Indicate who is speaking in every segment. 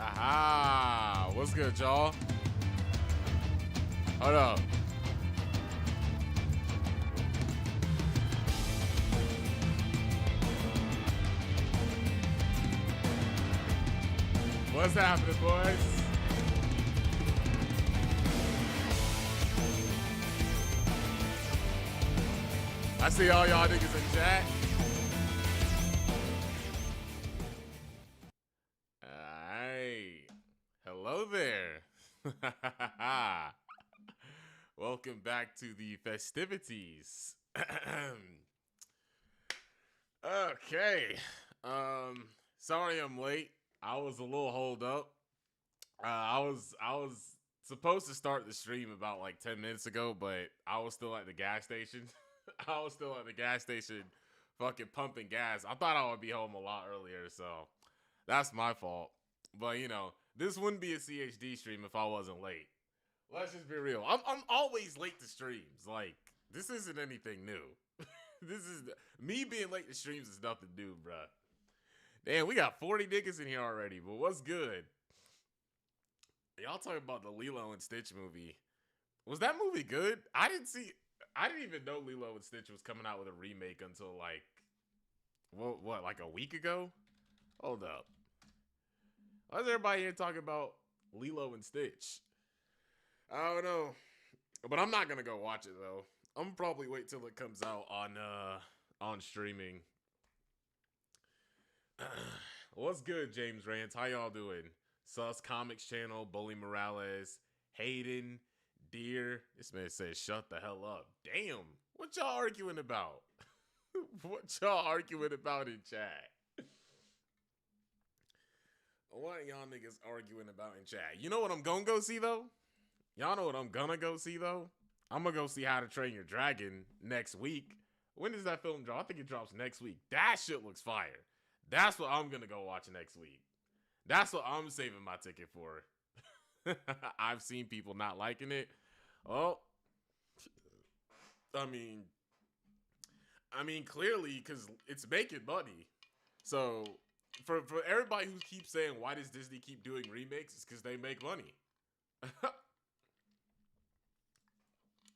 Speaker 1: Aha! What's good, y'all? Hold up. What's happening, boys? I see all y'all niggas in chat. Alright. Hello there. Welcome back to the festivities. Okay. Sorry I'm late. I was a little holed up. I was supposed to start the stream about like 10 minutes ago, but I was still at the gas station. I was still at the gas station fucking pumping gas. I thought I would be home a lot earlier, so that's my fault. But, you know, this wouldn't be a CHD stream if I wasn't late. Let's just be real. I'm always late to streams. Like, this isn't anything new. This is me being late to streams is nothing new, bruh. Damn, we got 40 niggas in here already, but what's good? Y'all talking about the Lilo and Stitch movie. Was that movie good? I didn't even know Lilo and Stitch was coming out with a remake until like, what, like a week ago? Hold up. Why is everybody here talking about Lilo and Stitch? I don't know. But I'm not going to go watch it, though. I'm going to probably wait till it comes out on streaming. What's good, James Rance? How y'all doing? Sus Comics Channel, Bully Morales, Hayden, Deer. This man says, shut the hell up. Damn. What y'all arguing about? What y'all arguing about in chat? What y'all niggas arguing about in chat? You know what I'm gonna go see though? Y'all know what I'm gonna go see though? I'm gonna go see How to Train Your Dragon next week. When does that film drop? I think it drops next week. That shit looks fire. That's what I'm gonna go watch next week. That's what I'm saving my ticket for. I've seen people not liking it. Oh, I mean, clearly because it's making money. So for everybody who keeps saying why does Disney keep doing remakes, it's because they make money.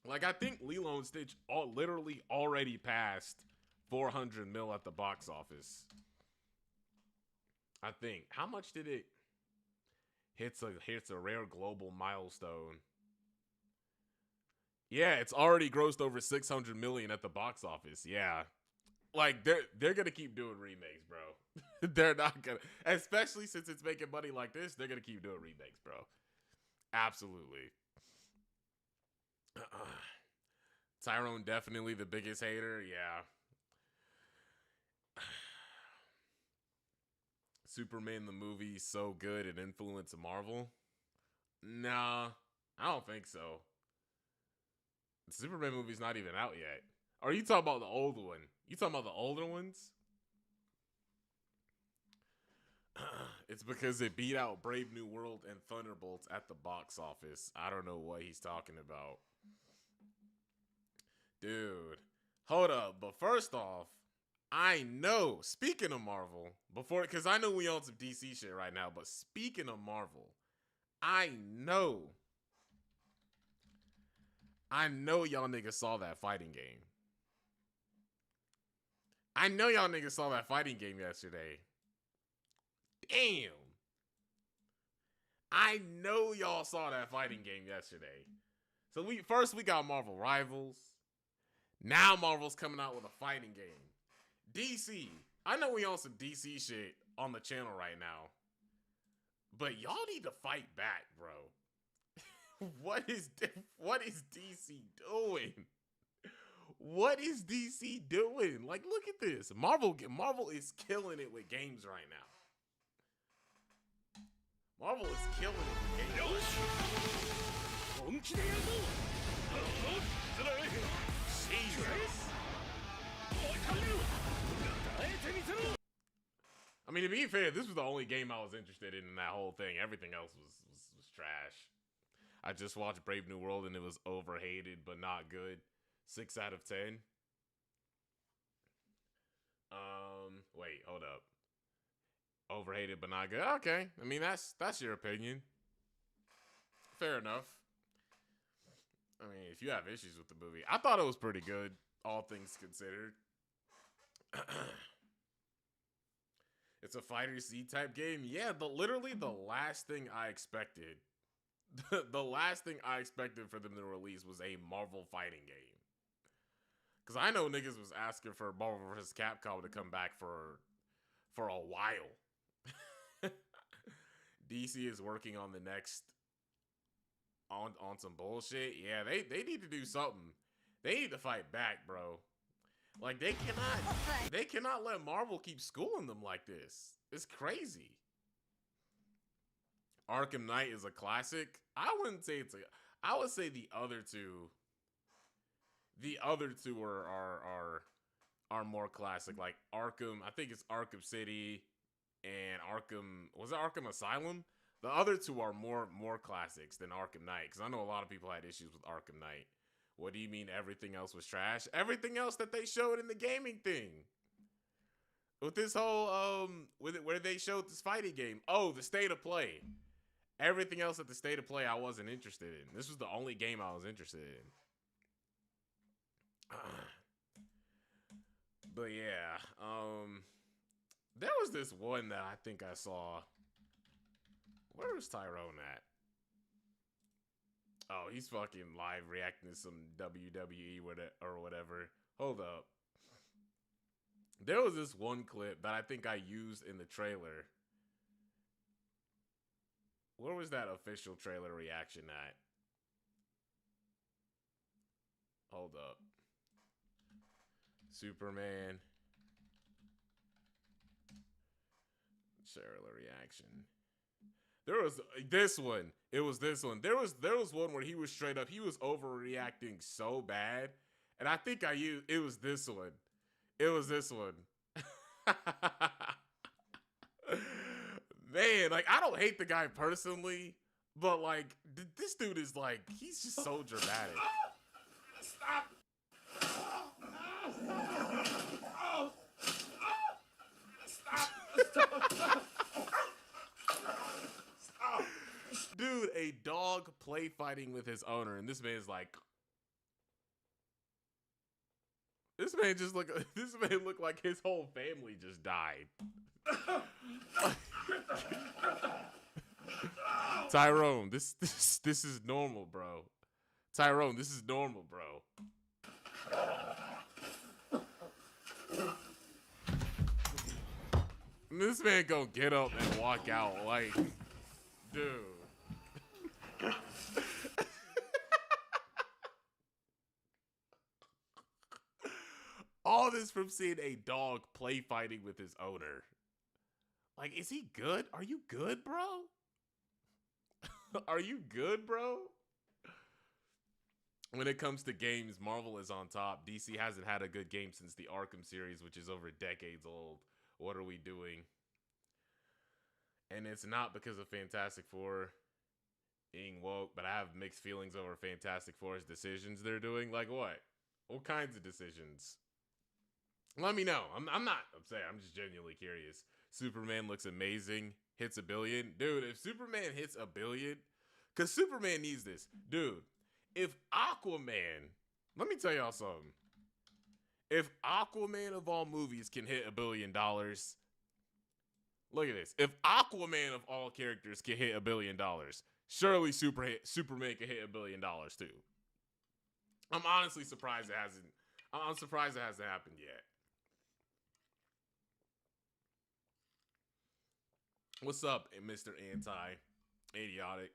Speaker 1: Like, I think Lilo and Stitch literally already passed 400 mil at the box office. I think. How much did it hits a rare global milestone? Yeah, it's already grossed over 600 million at the box office. Yeah. Like, they're gonna keep doing remakes, bro. They're not gonna, especially since it's making money like this, they're gonna keep doing remakes, bro. Absolutely. Tyrone definitely the biggest hater. Yeah. Superman the movie so good it influenced Marvel? Nah, I don't think so. The Superman movie's not even out yet. Or are you talking about the old one? You talking about the older ones? It's because it beat out Brave New World and Thunderbolts at the box office. I don't know what he's talking about. Dude, hold up. But first off, I know, speaking of Marvel, because I know we on some DC shit right now, but speaking of Marvel, I know y'all niggas saw that fighting game. I know y'all niggas saw that fighting game yesterday. Damn. I know y'all saw that fighting game yesterday. So we got Marvel Rivals. Now Marvel's coming out with a fighting game. DC. I know we on some DC shit on the channel right now. But y'all need to fight back, bro. What is DC doing? What is DC doing? Like, look at this. Marvel is killing it with games right now. Marvel is killing it with games. Jesus. I mean, to be fair, this was the only game I was interested in that whole thing. Everything else was trash. I just watched Brave New World and it was overhated but not good. 6 out of 10. Wait, hold up. Overhated but not good. Okay, I mean that's your opinion. Fair enough. I mean, if you have issues with the movie, I thought it was pretty good, all things considered. It's a Fighter Z type game. Yeah, literally the last thing I expected. The last thing I expected for them to release was a Marvel fighting game. Because I know niggas was asking for Marvel vs. Capcom to come back for a while. DC is working on the next on some bullshit. Yeah, they need to do something. They need to fight back, bro. Like, they cannot let Marvel keep schooling them like this. It's crazy. Arkham Knight is a classic. I wouldn't say it's I would say the other two are more classic. Like Arkham, I think it's Arkham City and was it Arkham Asylum? The other two are more classics than Arkham Knight, because I know a lot of people had issues with Arkham Knight. What do you mean everything else was trash? Everything else that they showed in the gaming thing. With this whole, where they showed this fighting game. Oh, the state of play. Everything else at the state of play I wasn't interested in. This was the only game I was interested in. But yeah, there was this one that I think I saw. Where was Tyrone at? Oh, he's fucking live reacting to some WWE or whatever. Hold up. There was this one clip that I think I used in the trailer. Where was that official trailer reaction at? Hold up. Superman. Trailer reaction. There was this one. It was this one. There was one where he was straight up. He was overreacting so bad, and I think I used. It was this one. It was this one. Man, like I don't hate the guy personally, but like this dude is like he's just so dramatic.
Speaker 2: Stop! Stop!
Speaker 1: Dude, a dog play fighting with his owner, and this man's like, this man looked like his whole family just died. Tyrone, this is normal, bro. Tyrone, this is normal, bro. This man gonna get up and walk out like, dude. All this from seeing a dog play fighting with his owner. Like, is he good? Are you good, bro? Are you good, bro? When it comes to games, Marvel is on top. DC hasn't had a good game since the Arkham series, which is over decades old. What are we doing? And it's not because of Fantastic Four being woke, but I have mixed feelings over Fantastic Four's decisions they're doing. Like what? What kinds of decisions? Let me know. I'm just genuinely curious. Superman looks amazing. Hits $1 billion. Dude, if Superman hits $1 billion, because Superman needs this. Dude, if Aquaman, let me tell y'all something. If Aquaman of all movies can hit $1 billion, look at this. If Aquaman of all characters can hit $1 billion, surely Superman can hit $1 billion too. I'm honestly surprised it hasn't. I'm surprised it hasn't happened yet. What's up, Mr. Anti-Idiotic?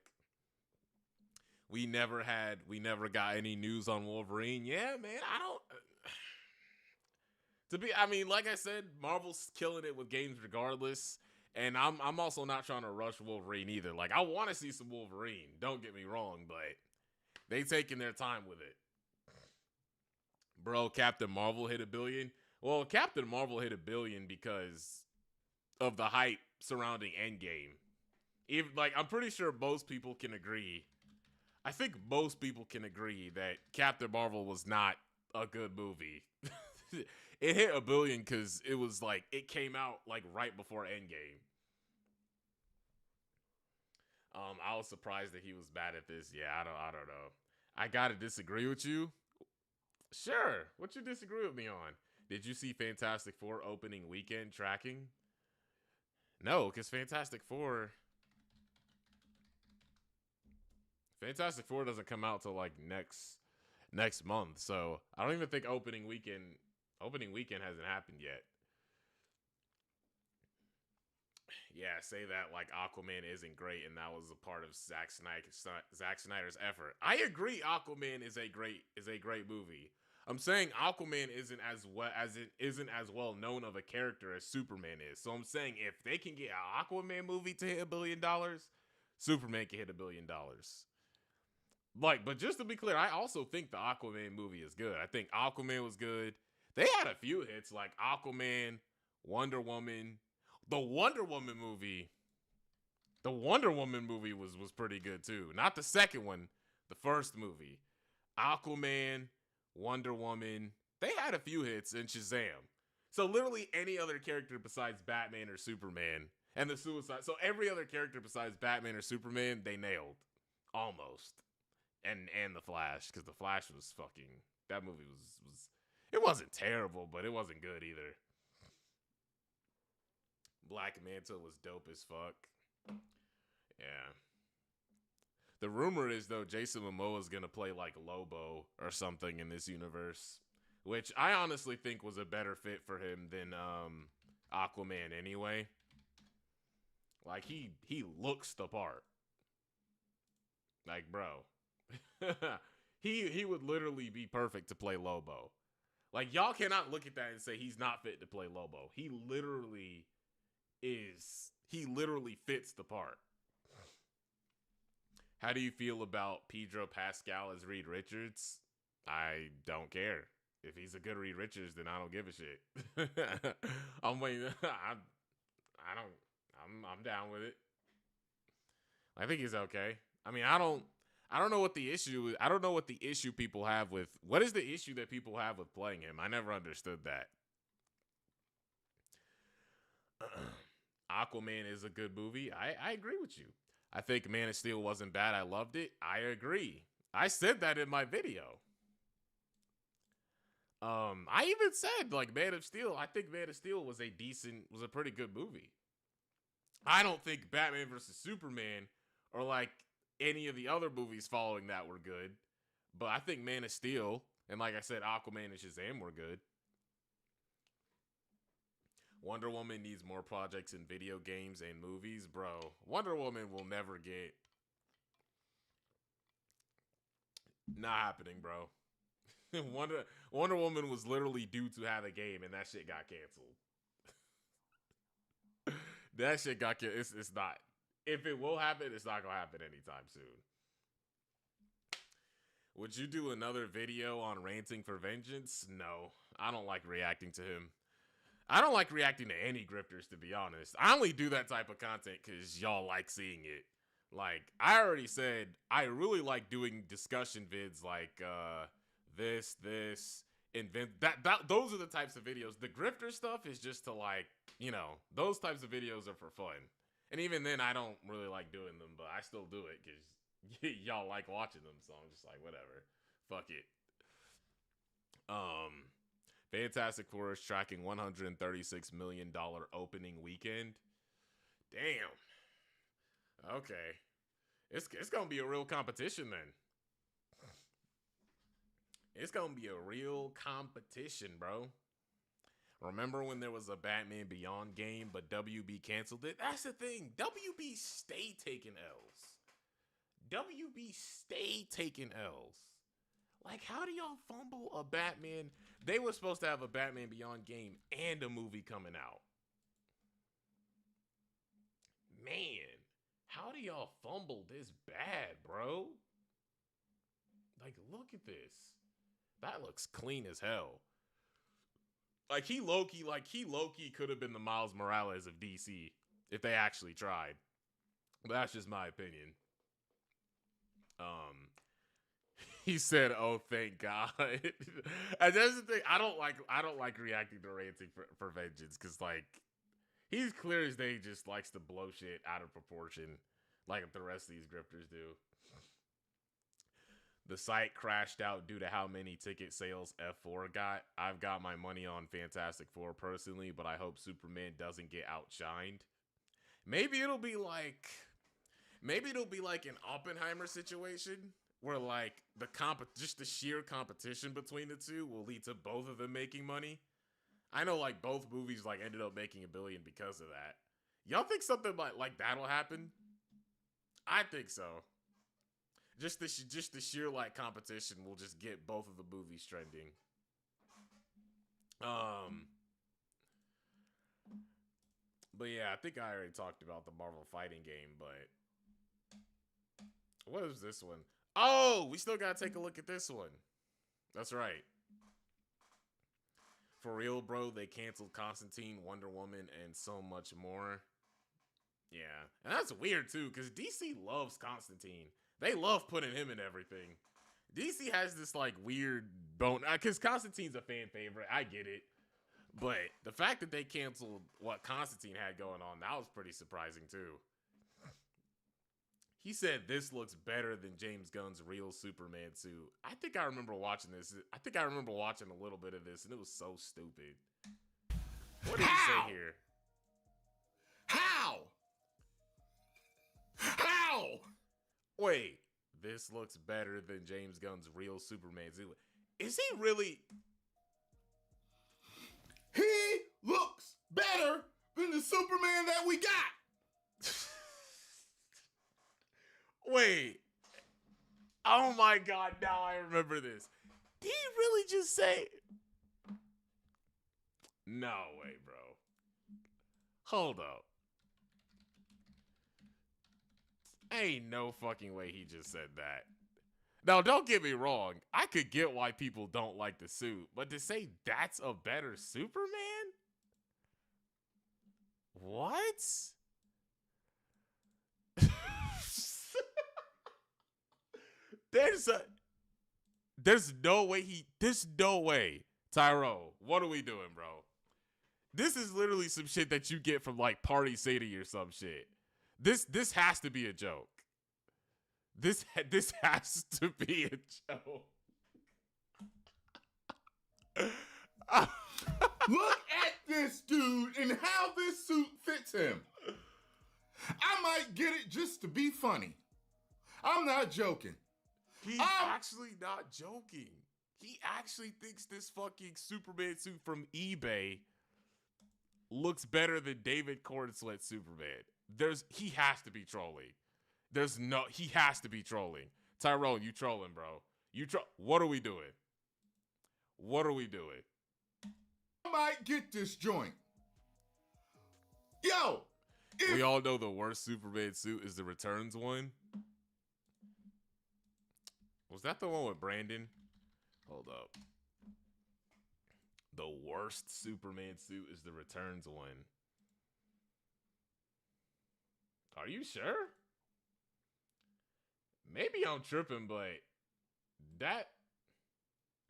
Speaker 1: We never got any news on Wolverine. Yeah, man, like I said, Marvel's killing it with games regardless. And I'm also not trying to rush Wolverine either. Like, I want to see some Wolverine. Don't get me wrong, but they taking their time with it. Bro, Captain Marvel hit $1 billion. Well, Captain Marvel hit $1 billion because of the hype surrounding Endgame. I'm pretty sure most people can agree. I think most people can agree that Captain Marvel was not a good movie. It hit $1 billion because it was like it came out like right before Endgame. I was surprised that he was bad at this. Yeah, I don't know. I gotta disagree with you. Sure. What you disagree with me on? Did you see Fantastic Four opening weekend tracking? No, because Fantastic Four doesn't come out till like next month. So I don't even think opening weekend hasn't happened yet. Yeah, say that like Aquaman isn't great and that was a part of Zack Snyder's effort. I agree Aquaman is a great movie. I'm saying Aquaman isn't as well known of a character as Superman is. So I'm saying if they can get an Aquaman movie to hit $1 billion, Superman can hit $1 billion. Like, but just to be clear, I also think the Aquaman movie is good. I think Aquaman was good. They had a few hits like Aquaman, Wonder Woman. The Wonder Woman movie was pretty good too. Not the second one, the first movie. Aquaman, Wonder Woman. They had a few hits in Shazam. So literally any other character besides Batman or Superman and the Suicide. So every other character besides Batman or Superman, they nailed. Almost. And the Flash, because the Flash was fucking, that movie was it wasn't terrible, but it wasn't good either. Black Manta was dope as fuck. Yeah. The rumor is, though, Jason Momoa is going to play like Lobo or something in this universe, which I honestly think was a better fit for him than Aquaman anyway. Like, he looks the part. Like, bro. he would literally be perfect to play Lobo. Like, y'all cannot look at that and say he's not fit to play Lobo. He literally fits the part. How do you feel about Pedro Pascal as Reed Richards? I don't care. If he's a good Reed Richards, then I don't give a shit. I'm waiting. I'm down with it. I think he's okay. I mean, I don't know what the issue is. I don't know what the issue people have with. What is the issue that people have with playing him? I never understood that. Aquaman is a good movie. I agree with you. I think Man of Steel wasn't bad. I loved it. I agree. I said that in my video. I even said like Man of Steel. I think Man of Steel was a pretty good movie. I don't think Batman vs. Superman or like any of the other movies following that were good, but I think Man of Steel and like I said, Aquaman and Shazam were good. Wonder Woman needs more projects in video games and movies, bro. Wonder Woman will never get. Not happening, bro. Wonder Woman was literally due to have a game, and that shit got canceled. That shit got canceled. It's not. If it will happen, it's not gonna happen anytime soon. Would you do another video on ranting for vengeance? No, I don't like reacting to him. I don't like reacting to any grifters, to be honest. I only do that type of content because y'all like seeing it. Like, I already said, I really like doing discussion vids like this, those are the types of videos. The grifter stuff is just to like, you know, those types of videos are for fun. And even then, I don't really like doing them, but I still do it because y'all like watching them. So I'm just like, whatever. Fuck it. Fantastic Four is tracking $136 million opening weekend. Damn. Okay. It's going to be a real competition then. It's going to be a real competition, bro. Remember when there was a Batman Beyond game, but WB canceled it? That's the thing. WB stay taking L's. WB stay taking L's. Like, how do y'all fumble a Batman? They were supposed to have a Batman Beyond game and a movie coming out. Man, how do y'all fumble this bad, bro? Like, look at this. That looks clean as hell. Like, he low-key could have been the Miles Morales of DC if they actually tried. But that's just my opinion. He said, "Oh, thank God." And that's the thing. I don't like reacting to ranting for vengeance because, like, he's clear as day just likes to blow shit out of proportion, like the rest of these grifters do. The site crashed out due to how many ticket sales F4 got. I've got my money on Fantastic Four personally, but I hope Superman doesn't get outshined. Maybe it'll be like an Oppenheimer situation where like just the sheer competition between the two will lead to both of them making money. I know like both movies like ended up making $1 billion because of that. Y'all think something like that'll happen? I think so. Just the sheer like competition will just get both of the movies trending. But yeah, I think I already talked about the Marvel fighting game, but what is this one? Oh, we still gotta take a look at this one. That's right. For real, bro, they canceled Constantine, Wonder Woman, and so much more. Yeah, and that's weird too, because DC loves Constantine. They love putting him in everything. DC has this like weird bone, because Constantine's a fan favorite. I get it. But the fact that they canceled what Constantine had going on, that was pretty surprising too. He said this looks better than James Gunn's real Superman suit. I think I remember watching this. I think I remember watching a little bit of this, and it was so stupid. What did he say here?
Speaker 2: How? How?
Speaker 1: Wait, this looks better than James Gunn's real Superman suit. Is he really?
Speaker 2: He looks better than the Superman that we got.
Speaker 1: Wait. Oh my God, now I remember this. Did he really just say? No way, bro. Hold up. Ain't no fucking way he just said that. Now, don't get me wrong. I could get why people don't like the suit, but to say that's a better Superman? What? There's no way. Tyrone, what are we doing, bro? This is literally some shit that you get from like Party City or some shit. This has to be a joke. This has to be a joke.
Speaker 2: Look at this dude and how this suit fits him. I might get it just to be funny. I'm not joking.
Speaker 1: He's actually not joking. He actually thinks this fucking Superman suit from eBay looks better than David Cornsweat's Superman. He has to be trolling. He has to be trolling. Tyrone, you trolling, bro. What are we doing? What are we doing?
Speaker 2: I might get this joint. Yo!
Speaker 1: We all know the worst Superman suit is the Returns one. Was that the one with Brandon? Hold up. The worst Superman suit is the Returns one. Are you sure? Maybe I'm tripping, but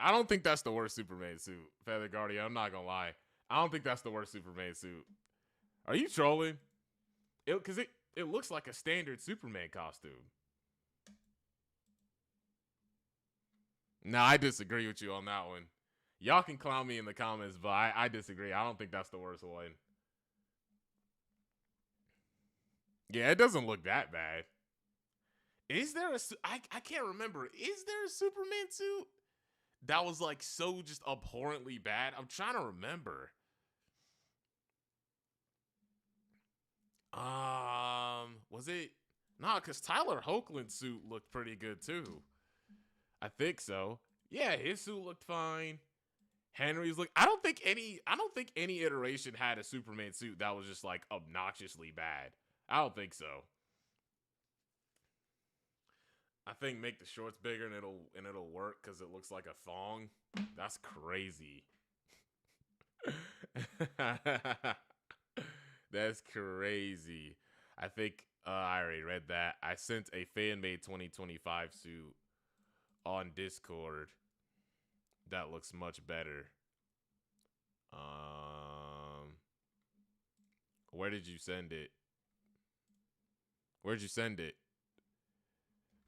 Speaker 1: I don't think that's the worst Superman suit, Feather Guardian. I'm not gonna lie. I don't think that's the worst Superman suit. Are you trolling? Because it looks like a standard Superman costume. Nah, I disagree with you on that one. Y'all can clown me in the comments, but I disagree. I don't think that's the worst one. Yeah, it doesn't look that bad. Is there I can't remember. Is there a Superman suit that was like so just abhorrently bad? I'm trying to remember. Was it? Nah, because Tyler Hoechlin's suit looked pretty good too. I think so. Yeah, his suit looked fine. Henry's look. I don't think any iteration had a Superman suit that was just like obnoxiously bad. I don't think so. I think make the shorts bigger and it'll work because it looks like a thong. That's crazy. That's crazy. I think I already read that. I sent a fan-made 2025 suit on Discord that looks much better. Where did you send it? Where'd you send it?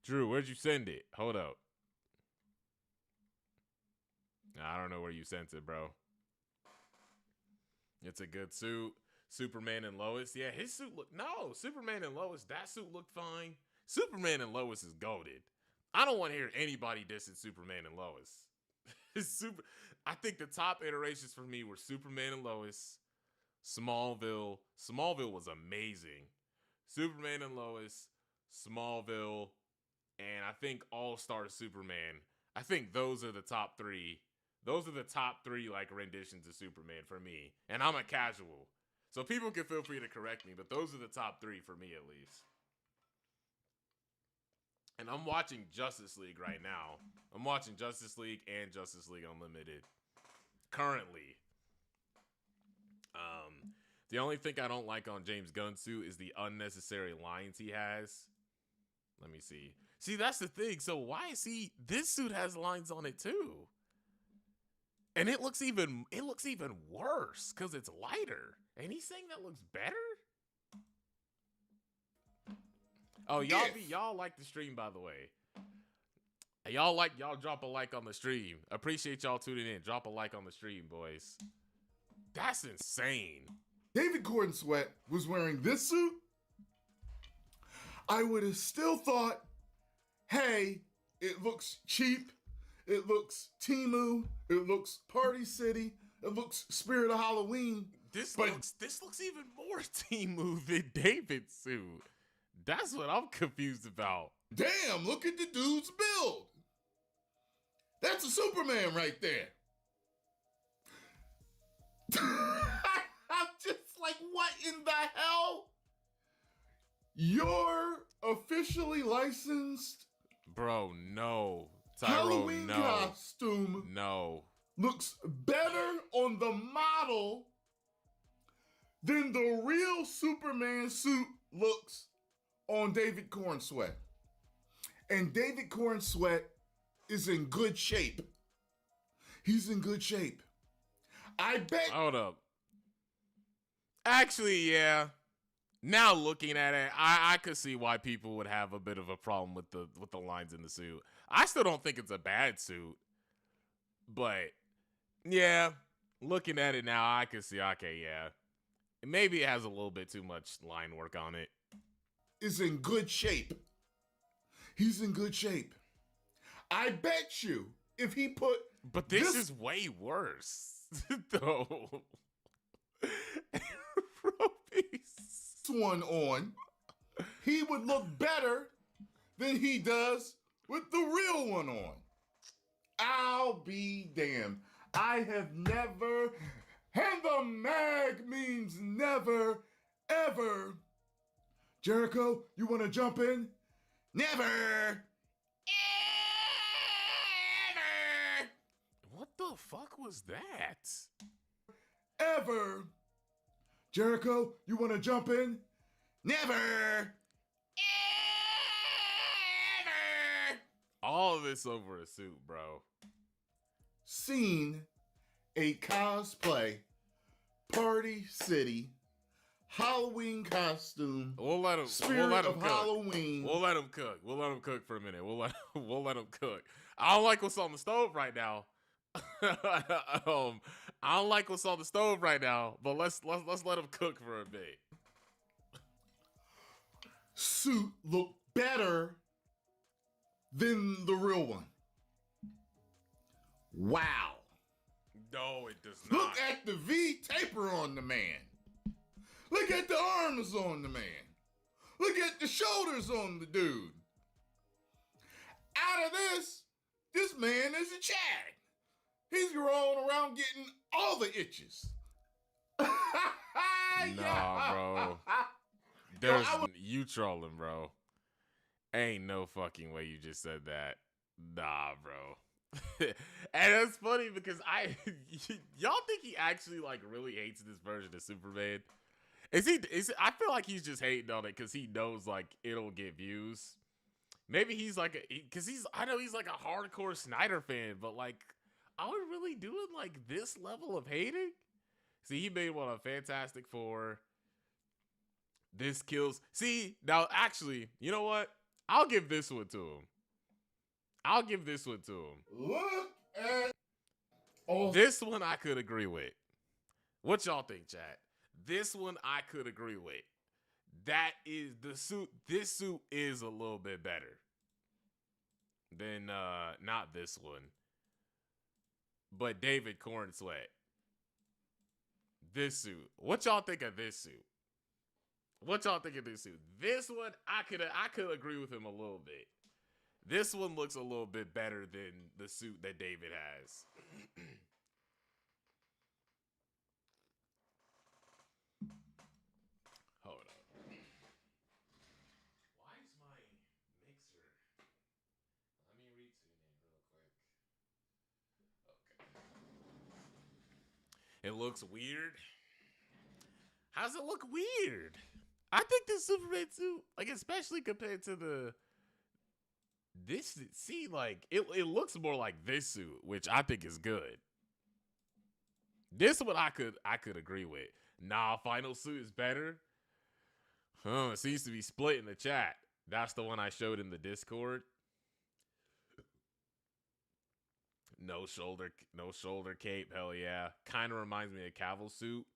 Speaker 1: Drew, where'd you send it? Hold up. I don't know where you sent it, bro. It's a good suit. Superman and Lois. Yeah, his suit looked... No, Superman and Lois, that suit looked fine. Superman and Lois is goated. I don't want to hear anybody dissing Superman and Lois. I think the top iterations for me were Superman and Lois, Smallville. Smallville was amazing. Superman and Lois, Smallville, and I think All-Star Superman. I think those are the top three. Those are the top three like renditions of Superman for me. And I'm a casual. So people can feel free to correct me, but those are the top three for me at least. And I'm watching Justice League right now. I'm watching Justice League and Justice League Unlimited currently. The only thing I don't like on James Gunn's suit is the unnecessary lines he has. Let me see. See, that's the thing. So why is this suit has lines on it too? And it looks even worse because it's lighter. And he's saying that looks better? Oh, y'all like the stream, by the way. Y'all drop a like on the stream. Appreciate y'all tuning in. Drop a like on the stream, boys. That's insane.
Speaker 2: David Cornsweat was wearing this suit, I would have still thought, hey, it looks cheap, it looks Temu, it looks Party City, it looks Spirit of Halloween.
Speaker 1: This looks even more Temu than David's suit. That's what I'm confused about.
Speaker 2: Damn, look at the dude's build. That's a Superman right there. I'm just like, what in the hell? You're a officially licensed
Speaker 1: Bro, no.
Speaker 2: Halloween
Speaker 1: no.
Speaker 2: costume
Speaker 1: No.
Speaker 2: looks better on the model than the real Superman suit looks on David Cornsweat. And David Cornsweat is in good shape. He's in good shape. I bet.
Speaker 1: Hold up. Actually, yeah. Now looking at it, I could see why people would have a bit of a problem with the lines in the suit. I still don't think it's a bad suit. But yeah, looking at it now, I can see, okay, yeah. Maybe it has a little bit too much line work on it.
Speaker 2: Is in good shape. He's in good shape. I bet you if he put.
Speaker 1: But this is way worse, though.
Speaker 2: One on, he would look better than he does with the real one on. I'll be damned. I have never, and the mag means never, ever. Jericho, you want to jump in? Never. Ever.
Speaker 1: What the fuck was that?
Speaker 2: Ever. Jericho, you want to jump in? Never. Ever.
Speaker 1: All of this over a suit, bro.
Speaker 2: Seen a cosplay Party City Halloween costume.
Speaker 1: We'll let him.
Speaker 2: Spirit
Speaker 1: We'll let him
Speaker 2: of
Speaker 1: cook.
Speaker 2: Halloween.
Speaker 1: We'll let him cook. We'll let him cook for a minute. We'll let him cook. I don't like what's on the stove right now. I don't like what's on the stove right now. But let's let him cook for a bit.
Speaker 2: Suit look better than the real one. Wow.
Speaker 1: No, it does not.
Speaker 2: Look at the V taper on the man. Look at the arms on the man. Look at the shoulders on the dude. Out of this man is a Chad. He's rolling around getting all the itches.
Speaker 1: Nah, bro. There's you trolling, bro. Ain't no fucking way you just said that. Nah, bro. And it's funny because y'all think he actually like really hates this version of Superman? Is I feel like he's just hating on it because he knows like it'll get views. Maybe he's like I know he's like a hardcore Snyder fan, but like, are we really doing like this level of hating? See, he made one on Fantastic Four. This kills. See, now actually, you know what? I'll give this one to him.
Speaker 2: Look at all
Speaker 1: this one I could agree with. What y'all think, chat? This one I could agree with. That is the suit. This suit is a little bit better than not this one. But David Cornsweat. This suit. What y'all think of this suit? This one I could agree with him a little bit. This one looks a little bit better than the suit that David has. Hold up. Why is my mixer? Let me retune it real quick. Okay. It looks weird. How's it look weird? I think the Superman suit, like especially compared to it looks more like this suit, which I think is good. This one I could agree with. Nah, final suit is better. It seems to be split in the chat. That's the one I showed in the Discord. No shoulder cape, hell yeah. Kind of reminds me of Cavill suit,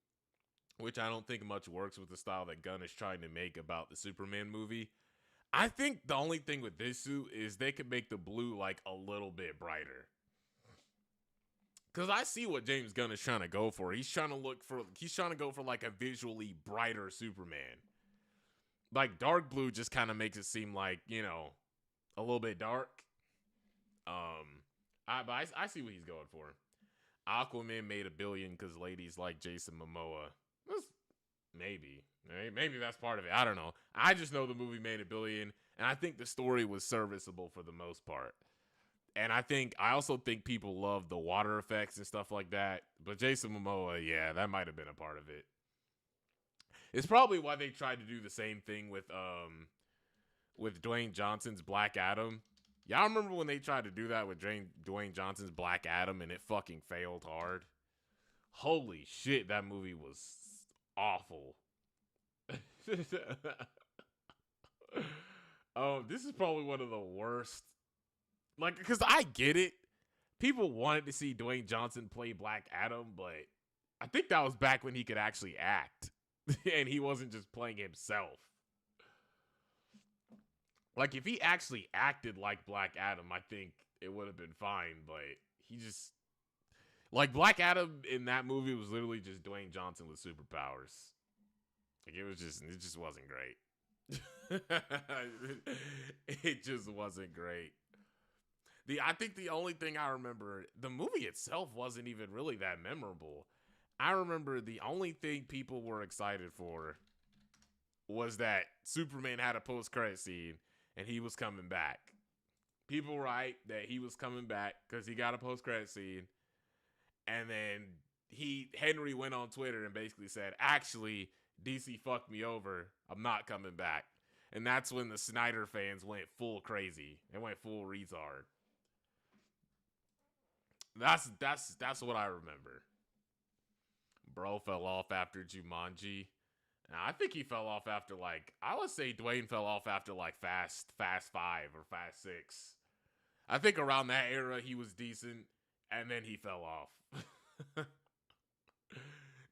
Speaker 1: which I don't think much works with the style that Gunn is trying to make about the Superman movie. I think the only thing with this suit is they could make the blue like a little bit brighter. Cause I see what James Gunn is trying to go for. He's trying to go for like a visually brighter Superman. Like dark blue just kind of makes it seem like, you know, a little bit dark. But I see what he's going for. Aquaman made $1 billion because ladies like Jason Momoa. Maybe that's part of it. I don't know. I just know the movie made $1 billion, And I think the story was serviceable for the most part. And I also think people love the water effects and stuff like that. But Jason Momoa, yeah, that might have been a part of it. It's probably why they tried to do the same thing with Dwayne Johnson's Black Adam. Y'all remember when they tried to do that with Dwayne Johnson's Black Adam and it fucking failed hard? Holy shit, that movie was awful. This is probably one of the worst. Like, because I get it. People wanted to see Dwayne Johnson play Black Adam, but I think that was back when he could actually act. And he wasn't just playing himself. Like, if he actually acted like Black Adam, I think it would have been fine. But he just... Like, Black Adam in that movie was literally just Dwayne Johnson with superpowers. Like, it just wasn't great. It just wasn't great. I think the only thing I remember, the movie itself wasn't even really that memorable. I remember the only thing people were excited for was that Superman had a post-credit scene and he was coming back. People were hyped that he was coming back because he got a post-credit scene. And then Henry went on Twitter and basically said, actually, DC fucked me over. I'm not coming back. And that's when the Snyder fans went full crazy and went full retard. That's what I remember. Bro fell off after Jumanji. Now, I think he fell off after I would say Dwayne fell off after Fast 5 or Fast 6. I think around that era he was decent and then he fell off.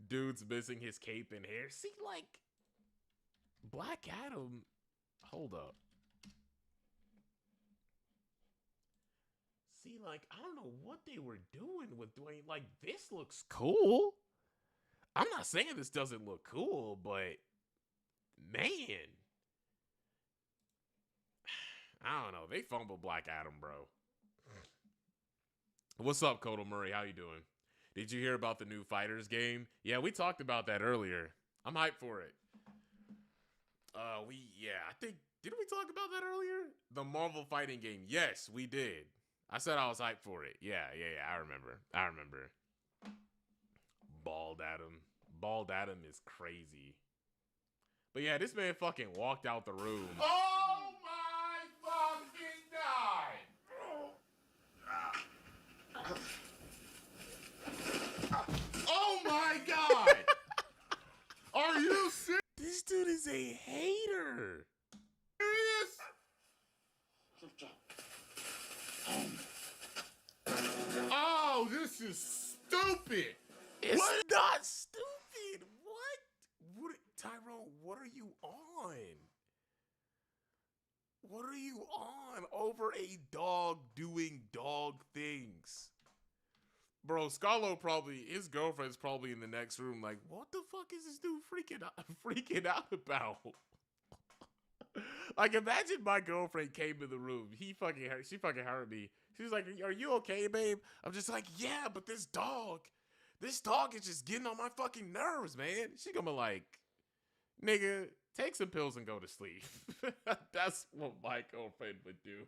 Speaker 1: Dude's missing his cape and hair. See, Black Adam. Hold up. See, I don't know what they were doing with Dwayne. This looks cool. I'm not saying this doesn't look cool, but man. I don't know. They fumbled Black Adam, bro. What's up, Kodo Murray? How you doing? Did you hear about the new Fighters game? Yeah, we talked about that earlier. I'm hyped for it. Did we talk about that earlier? The Marvel fighting game. Yes, we did. I said I was hyped for it. Yeah, I remember. Bald Adam. Bald Adam is crazy. But yeah, this man fucking walked out the room.
Speaker 2: Oh my fucking God! Oh my God! Are you serious?
Speaker 1: This dude is a hater.
Speaker 2: Oh, this is stupid.
Speaker 1: It's not stupid. What? Tyrone, what are you on? What are you on over a dog doing dog things? Bro, Scalo his girlfriend's probably in the next room what the fuck is this dude freaking out about? Imagine my girlfriend came in the room. She fucking heard me. She's like, are you okay, babe? I'm just like, yeah, but this dog is just getting on my fucking nerves, man. She gonna be like, nigga, take some pills and go to sleep. That's what my girlfriend would do.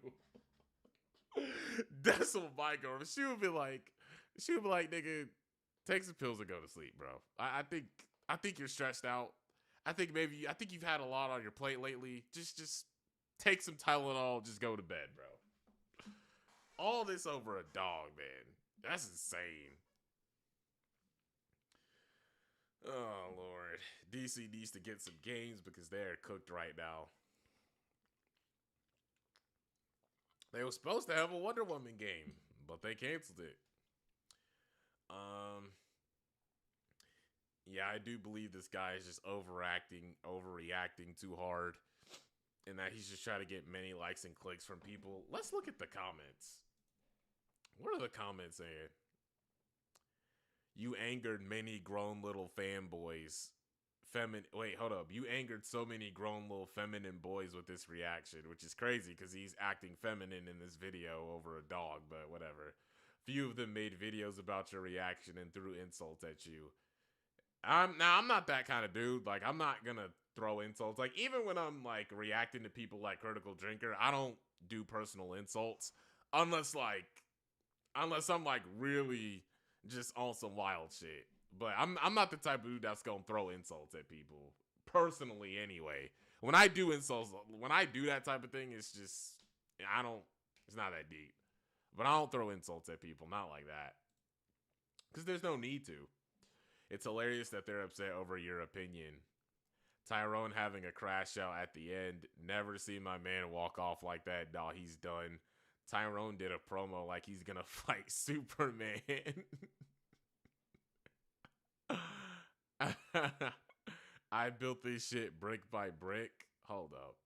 Speaker 1: That's what my girlfriend, she would be like, nigga, take some pills and go to sleep, bro. I think you're stressed out. I think you've had a lot on your plate lately. Just take some Tylenol, just go to bed, bro. All this over a dog, man. That's insane. Oh, Lord. DC needs to get some games because they're cooked right now. They were supposed to have a Wonder Woman game, but they canceled it. Yeah, I do believe this guy is just overreacting too hard, and that he's just trying to get many likes and clicks from people. Let's look at the comments. What are the comments saying? You angered many grown little fanboys. Wait, hold up. You angered so many grown little feminine boys with this reaction, which is crazy because he's acting feminine in this video over a dog, but whatever. Few of them made videos about your reaction and threw insults at you. I'm not that kind of dude. I'm not gonna throw insults. Like, even when I'm like reacting to people like Critical Drinker, I don't do personal insults unless I'm like really just on some wild shit. But I'm not the type of dude that's gonna throw insults at people personally anyway. When I do insults, when I do that type of thing, it's just it's not that deep. But I don't throw insults at people, not like that, because there's no need to. It's hilarious that they're upset over your opinion. Tyrone having a crash out at the end. Never seen my man walk off like that. Nah, he's done. Tyrone did a promo like he's gonna fight Superman. I built this shit brick by brick. Hold up.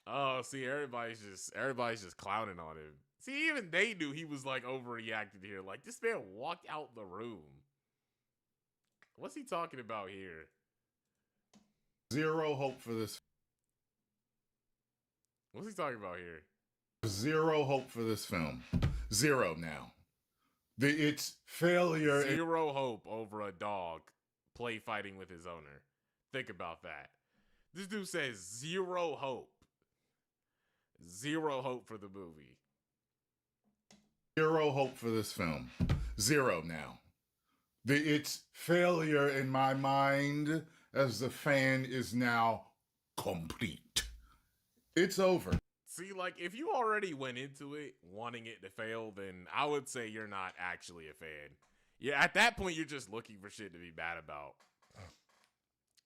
Speaker 1: Oh, see, everybody's just clowning on him. See, even they knew he was like overreacted here. Like, this man walked out the room. What's he talking about here?
Speaker 2: Zero hope for this.
Speaker 1: What's he talking about here?
Speaker 2: Zero hope for this film. Zero now. It's failure.
Speaker 1: Zero hope over a dog play fighting with his owner. Think about that. This dude says zero hope. Zero hope for the movie.
Speaker 2: Zero hope for this film. Zero now. It's failure in my mind as the fan is now complete. It's over.
Speaker 1: See, like, if you already went into it wanting it to fail, then I would say you're not actually a fan. Yeah, at that point, you're just looking for shit to be bad about.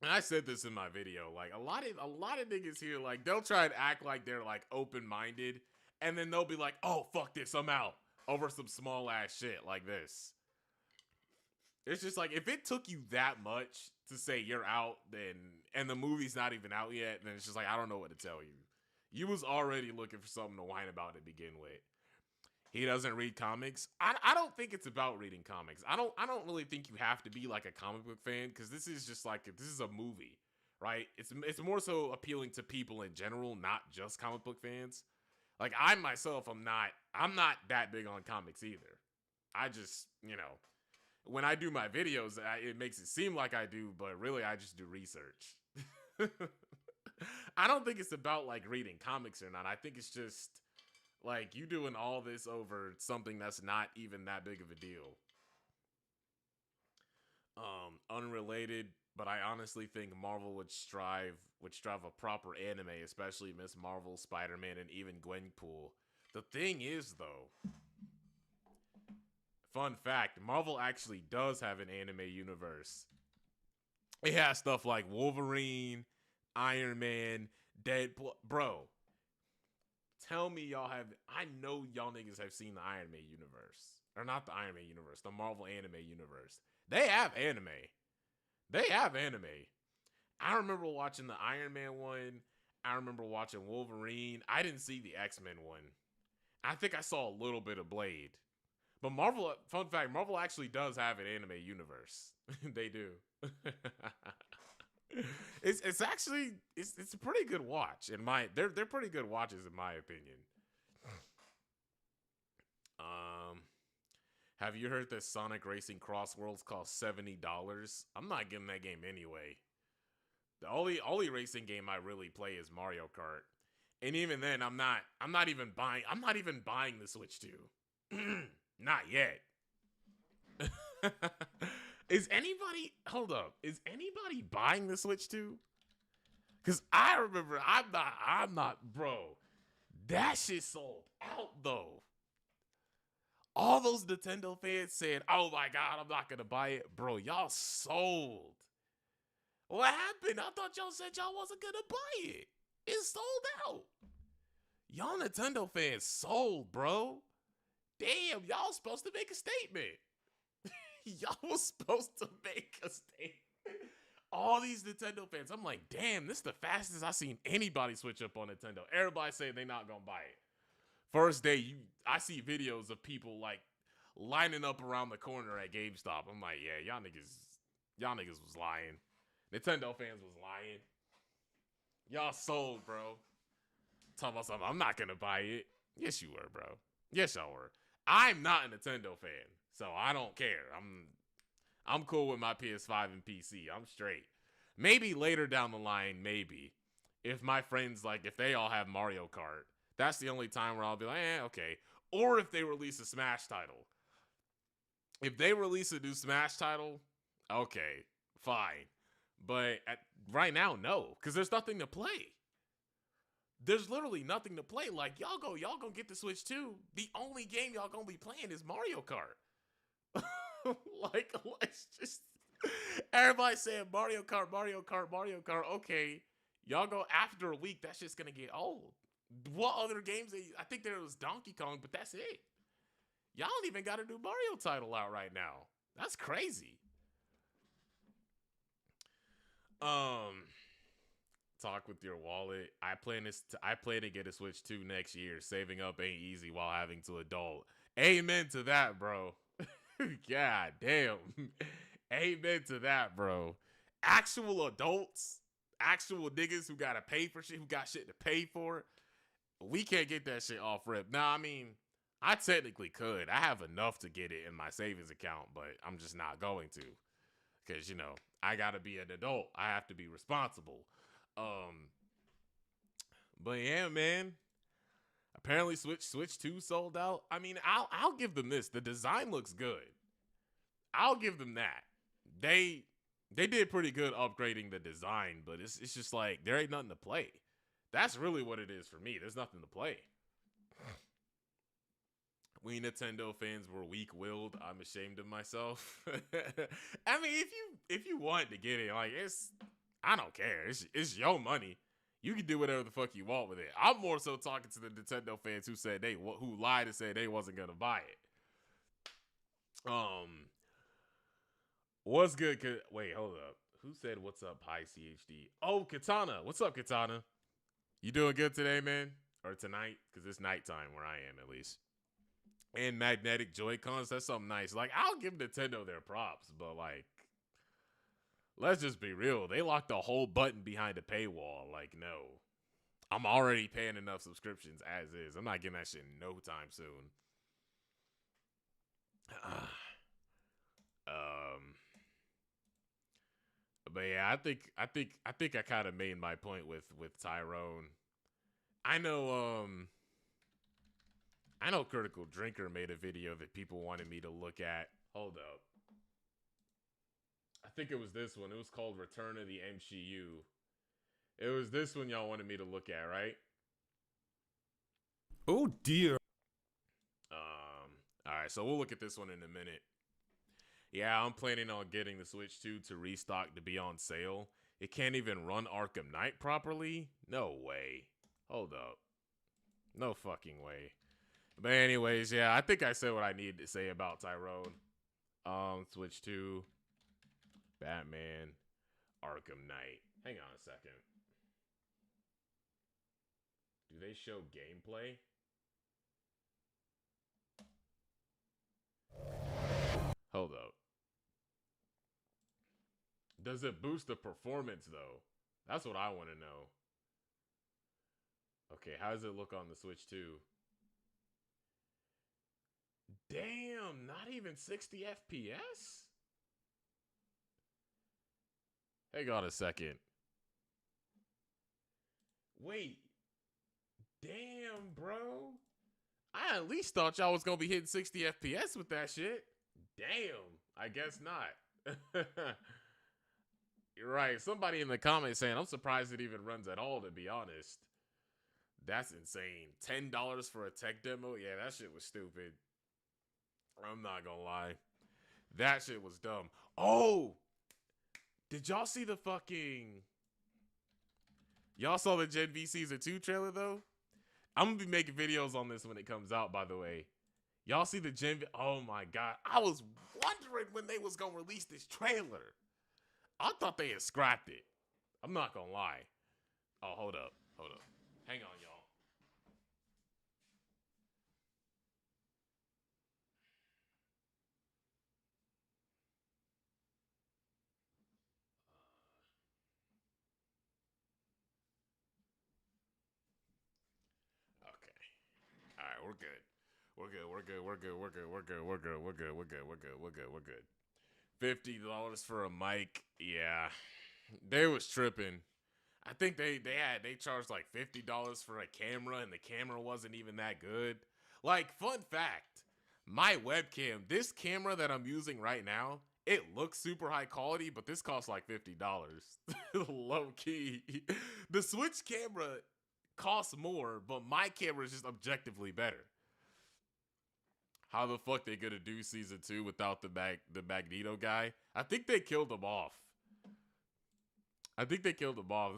Speaker 1: And I said this in my video, like, a lot of niggas here, like, they'll try and act like they're, like, open-minded, and then they'll be like, oh, fuck this, I'm out, over some small-ass shit like this. It's just like, if it took you that much to say you're out, then, and the movie's not even out yet, then it's just like, I don't know what to tell you. You was already looking for something to whine about to begin with. He doesn't read comics. I don't think it's about reading comics. I don't really think you have to be like a comic book fan, because this is just like, this is a movie, right? It's more so appealing to people in general, not just comic book fans. Like, I myself, I'm not that big on comics either. I just, you know, when I do my videos, it makes it seem like I do, but really I just do research. I don't think it's about like reading comics or not. I think it's just like you doing all this over something that's not even that big of a deal. Unrelated, but I honestly think Marvel would strive a proper anime, especially Miss Marvel, Spider-Man, and even Gwenpool. The thing is, though, fun fact, Marvel actually does have an anime universe. It has stuff like Wolverine, Iron Man, Deadpool. Bro, tell me y'all have... I know y'all niggas have seen the Iron Man universe. Or not the Iron Man universe, the Marvel anime universe. They have anime. They have anime. I remember watching the Iron Man one. I remember watching Wolverine. I didn't see the X-Men one. I think I saw a little bit of Blade. But Marvel, fun fact, Marvel actually does have an anime universe. They do. It's actually it's a pretty good watch in my they're pretty good watches in my opinion. Have you heard that Sonic Racing Cross Worlds cost $70? I'm not getting that game anyway. The only racing game I really play is Mario Kart. And even then I'm not even buying the Switch 2. Not yet. Is anybody buying the Switch 2? Cause I remember I'm not, bro. That shit sold out though. All those Nintendo fans said, oh my God, I'm not gonna buy it. Bro, y'all sold. What happened? I thought y'all said y'all wasn't gonna buy it. It sold out. Y'all Nintendo fans sold, bro. Damn, y'all supposed to make a statement. Y'all was supposed to make a statement. All these Nintendo fans, I'm like, damn, this is the fastest I've seen anybody switch up on Nintendo. Everybody saying they not gonna buy it. First day, I see videos of people like lining up around the corner at GameStop. I'm like, yeah, y'all niggas was lying. Nintendo fans was lying. Y'all sold, bro. Talking about something, I'm not gonna buy it. Yes, you were, bro. Yes, y'all were. I'm not a Nintendo fan, so I don't care. I'm cool with my PS5 and PC. I'm straight. Maybe later down the line, maybe. If my friends, like, if they all have Mario Kart, that's the only time where I'll be like, okay. Or if they release a Smash title. If they release a new Smash title, okay, fine. But right now, no, because there's nothing to play. There's literally nothing to play. Like, y'all gonna get the Switch too. The only game y'all gonna be playing is Mario Kart. like, it's just everybody saying Mario Kart, Mario Kart, Mario Kart. Okay, y'all go after a week. That's just gonna get old. What other games? I think there was Donkey Kong, but that's it. Y'all don't even got a new Mario title out right now. That's crazy. Talk with your wallet. I plan to get a Switch 2 next year. Saving up ain't easy while having to adult. Amen to that, bro. God damn. Amen to that, bro. Actual adults, actual niggas who gotta pay for shit, who got shit to pay for. We can't get that shit off rip. Now, I mean, I technically could. I have enough to get it in my savings account, but I'm just not going to. Because, you know, I gotta be an adult. I have to be responsible. But yeah, man. Apparently Switch 2 sold out. I mean, I'll give them this. The design looks good. I'll give them that. They did pretty good upgrading the design, but it's just like there ain't nothing to play. That's really what it is for me. There's nothing to play. We Nintendo fans were weak-willed. I'm ashamed of myself. I mean, if you want to get it, like I don't care. It's your money. You can do whatever the fuck you want with it. I'm more so talking to the Nintendo fans who lied and said they wasn't gonna buy it. What's good? Wait, hold up. Who said what's up, High CHD? Oh, Katana. What's up, Katana? You doing good today, man? Or tonight? Because it's nighttime where I am, at least. And magnetic Joy-Cons, that's something nice. Like, I'll give Nintendo their props, but like, let's just be real. They locked a whole button behind a paywall. Like, no. I'm already paying enough subscriptions as is. I'm not getting that shit in no time soon. But yeah, I think I kind of made my point with Tyrone. I know Critical Drinker made a video that people wanted me to look at. Hold up. I think it was this one. It was called Return of the MCU. It was this one y'all wanted me to look at, right?
Speaker 3: Oh dear.
Speaker 1: All right, so we'll look at this one in a minute. Yeah, I'm planning on getting the Switch 2 to restock to be on sale. It can't even run Arkham Knight properly? No way. Hold up. No fucking way. But anyways, yeah, I think I said what I needed to say about Tyrone. Switch 2, Batman, Arkham Knight. Hang on a second. Do they show gameplay? Hold up. Does it boost the performance, though? That's what I want to know. Okay, how does it look on the Switch 2? Damn, not even 60 FPS? Hang on a second. Wait. Damn, bro. I at least thought y'all was going to be hitting 60 FPS with that shit. Damn, I guess not. You're right. Somebody in the comments saying, I'm surprised it even runs at all, to be honest. That's insane. $10 for a tech demo? Yeah, that shit was stupid. I'm not gonna lie. That shit was dumb. Oh! Did y'all see the fucking... Y'all saw the Gen V Season 2 trailer, though? I'm gonna be making videos on this when it comes out, by the way. Y'all see the Gen V... Oh my god. I was wondering when they was gonna release this trailer. I thought they had scrapped it. I'm not gonna lie. Oh, hold up. Hold up. Hang on, y'all. All right, we're good. We're good. We're good. We're good. We're good. We're good. We're good. We're good. We're good. We're good. We're good. We're good. $50 for a mic. Yeah. They was tripping. I think they charged like $50 for a camera, and the camera wasn't even that good. Like, fun fact, my webcam, this camera that I'm using right now, it looks super high quality, but this costs like $50. Low key. The Switch camera costs more, but my camera is just objectively better. How the fuck they gonna do season 2 without the Magneto guy? I think they killed him off. That's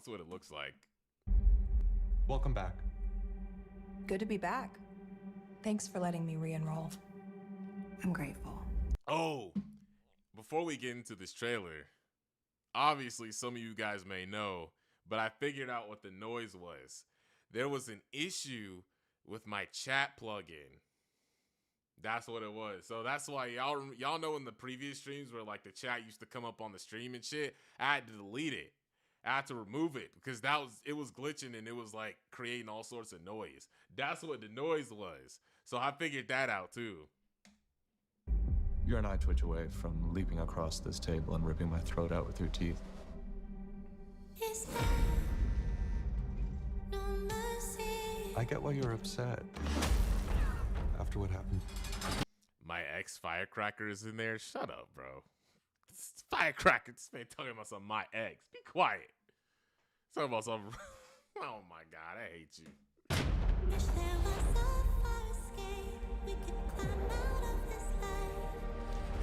Speaker 1: what it looks like.
Speaker 3: Welcome back.
Speaker 4: Good to be back. Thanks for letting me re-enroll. I'm grateful.
Speaker 1: Oh, before we get into this trailer, obviously some of you guys may know, but I figured out what the noise was. There was an issue with my chat plugin. That's what it was. So that's why y'all know in the previous streams where like the chat used to come up on the stream and shit, I had to delete it. I had to remove it because it was glitching and it was like creating all sorts of noise. That's what the noise was. So I figured that out too.
Speaker 3: You're an eye twitch away from leaping across this table and ripping my throat out with your teeth. I get why you're upset after what happened.
Speaker 1: My ex Firecracker is in there. Shut up, bro. It's Firecracker. This man talking about some my ex. Be quiet. Talking about some. Oh my god, I hate you.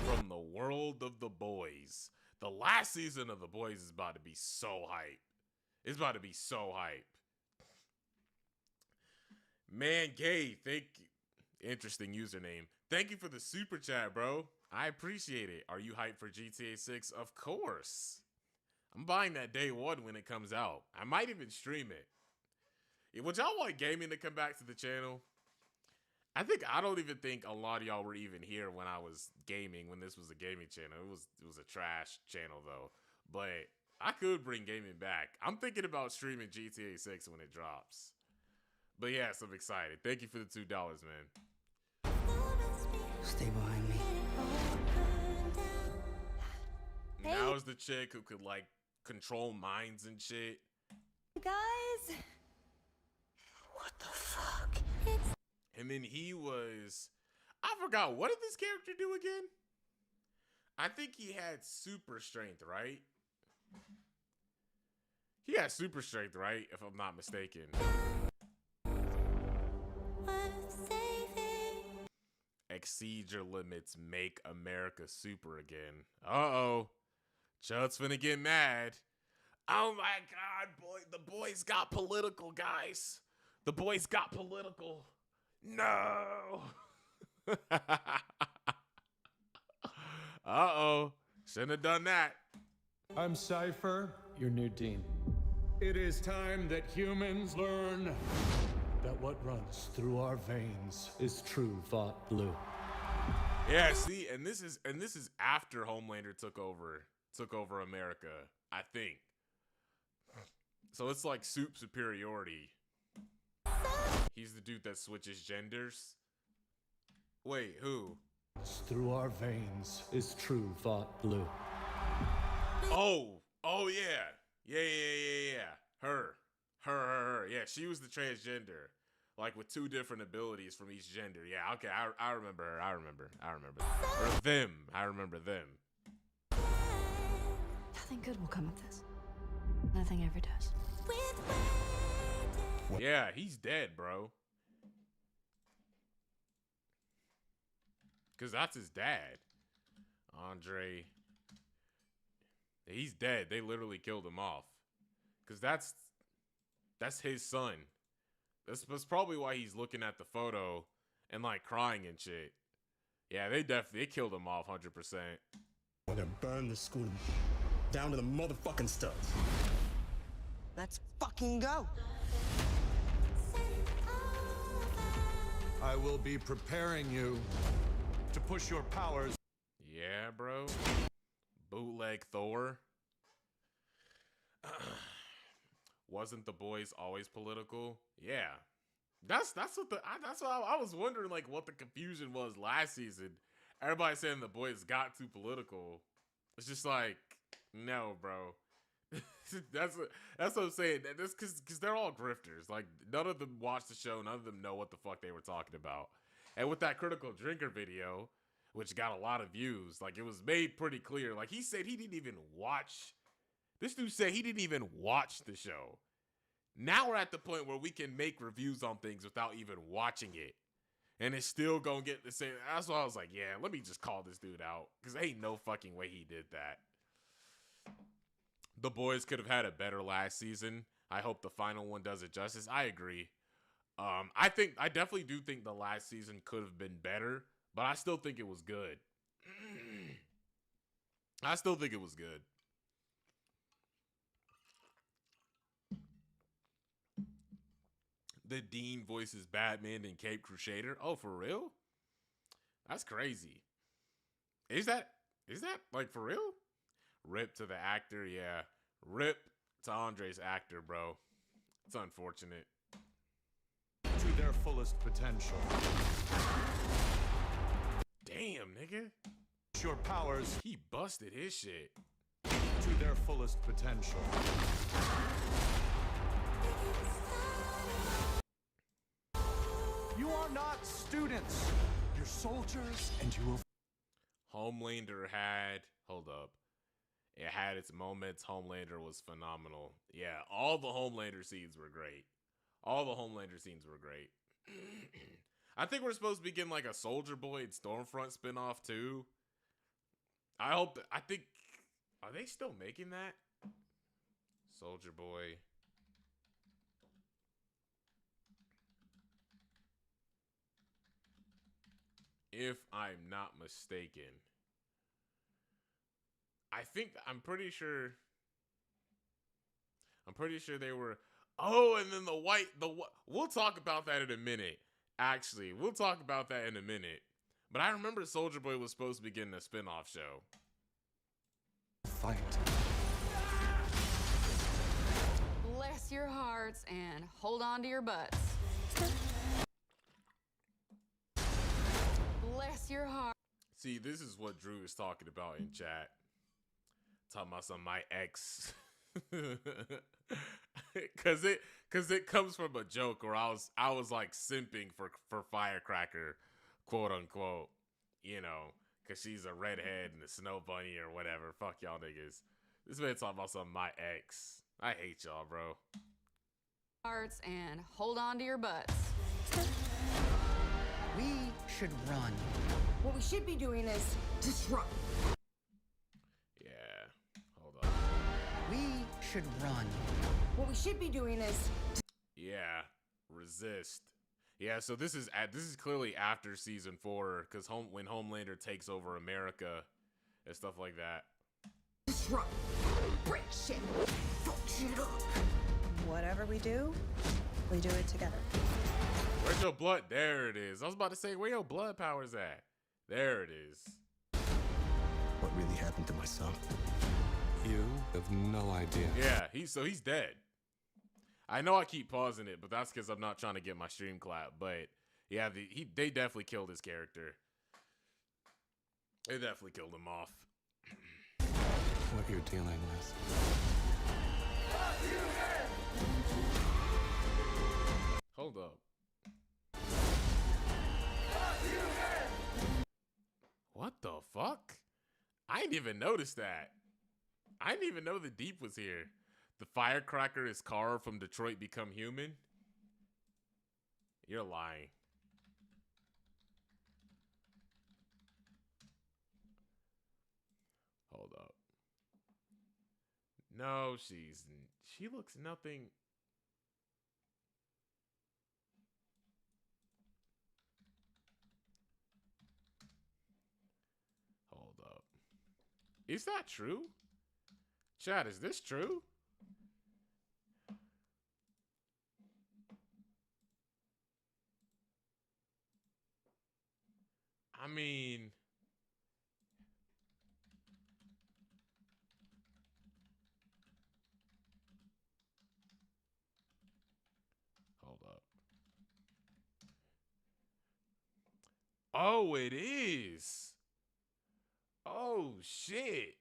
Speaker 1: From the world of The Boys. The last season of The Boys is about to be so hype. It's about to be so hype. Man, Gay, thank you. Interesting username. Thank you for the super chat, bro. I appreciate it. Are you hyped for GTA 6? Of course. I'm buying that day one when it comes out. I might even stream it. Would y'all want gaming to come back to the channel? I don't even think a lot of y'all were even here when I was gaming, when this was a gaming channel. It was a trash channel though. But I could bring gaming back. I'm thinking about streaming GTA 6 when it drops. But yes, I'm excited. Thank you for the $2, man.
Speaker 5: Stay behind me.
Speaker 4: Hey.
Speaker 1: Now is the chick who could like control minds and shit.
Speaker 4: Guys.
Speaker 5: What the fuck?
Speaker 1: And then I forgot, what did this character do again? I think he had super strength, right? He had super strength, right? If I'm not mistaken. Exceed your limits, make America super again. Uh-oh. Chud's finna get mad. Oh my god, boy. The boys got political, guys. The boys got political. No. Uh-oh. Shouldn't have done that.
Speaker 6: I'm Cypher, your new dean. It is time that humans learn that what runs through our veins is true Vought blue.
Speaker 1: Yeah, see, and this is after Homelander took over America, I think. So it's like soup superiority. He's the dude that switches genders. Wait, who?
Speaker 6: Through our veins is true Vought blue.
Speaker 1: Oh yeah. Yeah. Her. Yeah, she was the transgender. Like with 2 different abilities from each gender. Yeah, okay, I remember her. I remember. Or them. I remember them.
Speaker 7: Nothing good will come of this. Nothing ever does.
Speaker 1: Yeah, he's dead, bro. Because that's his dad. Andre. He's dead. They literally killed him off. Because that's his son. That's probably why he's looking at the photo and like crying and shit. Yeah, they killed him off 100%.
Speaker 5: We're gonna burn the school down to the motherfucking studs. Let's fucking go.
Speaker 6: I will be preparing you to push your powers.
Speaker 1: Yeah, bro. Bootleg Thor. Wasn't The Boys always political? Yeah. That's what I was wondering, like, what the confusion was last season. Everybody saying The Boys got too political. It's just like, no, bro. That's what I'm saying. That's because they're all grifters. Like, none of them watched the show. None of them know what the fuck they were talking about. And with that Critical Drinker video, which got a lot of views, like, it was made pretty clear. Like, he said he didn't even watch. This dude said he didn't even watch the show. Now we're at the point where we can make reviews on things without even watching it. And it's still gonna get the same. That's why I was like, yeah, let me just call this dude out. Because ain't no fucking way he did that. The boys could have had a better last season. I hope the final one does it justice. I agree. I definitely do think the last season could have been better, but I still think it was good. I still think it was good. The Dean voices Batman and Cape Crusader. Oh, for real? That's crazy. Is that like for real? Rip to the actor, yeah. Rip to Andre's actor, bro. It's unfortunate.
Speaker 3: To their fullest potential.
Speaker 1: Damn, nigga.
Speaker 3: Your powers
Speaker 1: He busted his shit.
Speaker 3: to their fullest potential. You are not students. You're soldiers, and you will.
Speaker 1: Homelander had, hold up. It had its moments. Homelander was phenomenal. Yeah, all the Homelander scenes were great. All the Homelander scenes were great. I think we're supposed to be getting like a Soldier Boy and Stormfront spinoff too. I think, are they still making that? Soldier Boy. If I'm not mistaken. I'm pretty sure they were. Oh, and then we'll talk about that in a minute. Actually, we'll talk about that in a minute. But I remember Soldier Boy was supposed to be getting a spinoff show.
Speaker 3: Fight.
Speaker 7: Bless your hearts and hold on to your butts. Bless your heart.
Speaker 1: See, this is what Drew is talking about in chat. Talking about some my ex. Cause it comes from a joke where I was like simping for Firecracker, quote unquote, you know, cause she's a redhead and a snow bunny or whatever. Fuck y'all niggas. This man talking about some my ex. I hate y'all, bro.
Speaker 7: Hearts and hold on to your butts.
Speaker 8: We should run.
Speaker 9: What we should be doing is disrupt.
Speaker 1: Yeah. Hold up.
Speaker 8: We should run.
Speaker 9: What we should be doing is
Speaker 1: Yeah. Resist. Yeah, so this is clearly after season 4, because when Homelander takes over America and stuff like that.
Speaker 9: disrupt. Break shit. Fuck shit up.
Speaker 4: Whatever we do it together.
Speaker 1: Where's your blood? There it is. I was about to say, where your blood powers at? There it is.
Speaker 5: What really happened to my son?
Speaker 6: You have no idea.
Speaker 1: Yeah, he's dead. I know I keep pausing it, but that's because I'm not trying to get my stream clap. But yeah, they definitely killed his character. They definitely killed him off.
Speaker 6: What you're dealing with.
Speaker 1: Hold up. What the fuck? I didn't even notice that. I didn't even know the Deep was here. The Firecracker is Carl from Detroit Become Human? You're lying. Hold up. No, she looks nothing. Hold up. Is that true? Chad, is this true? I mean, hold up. Oh, it is. Oh, shit.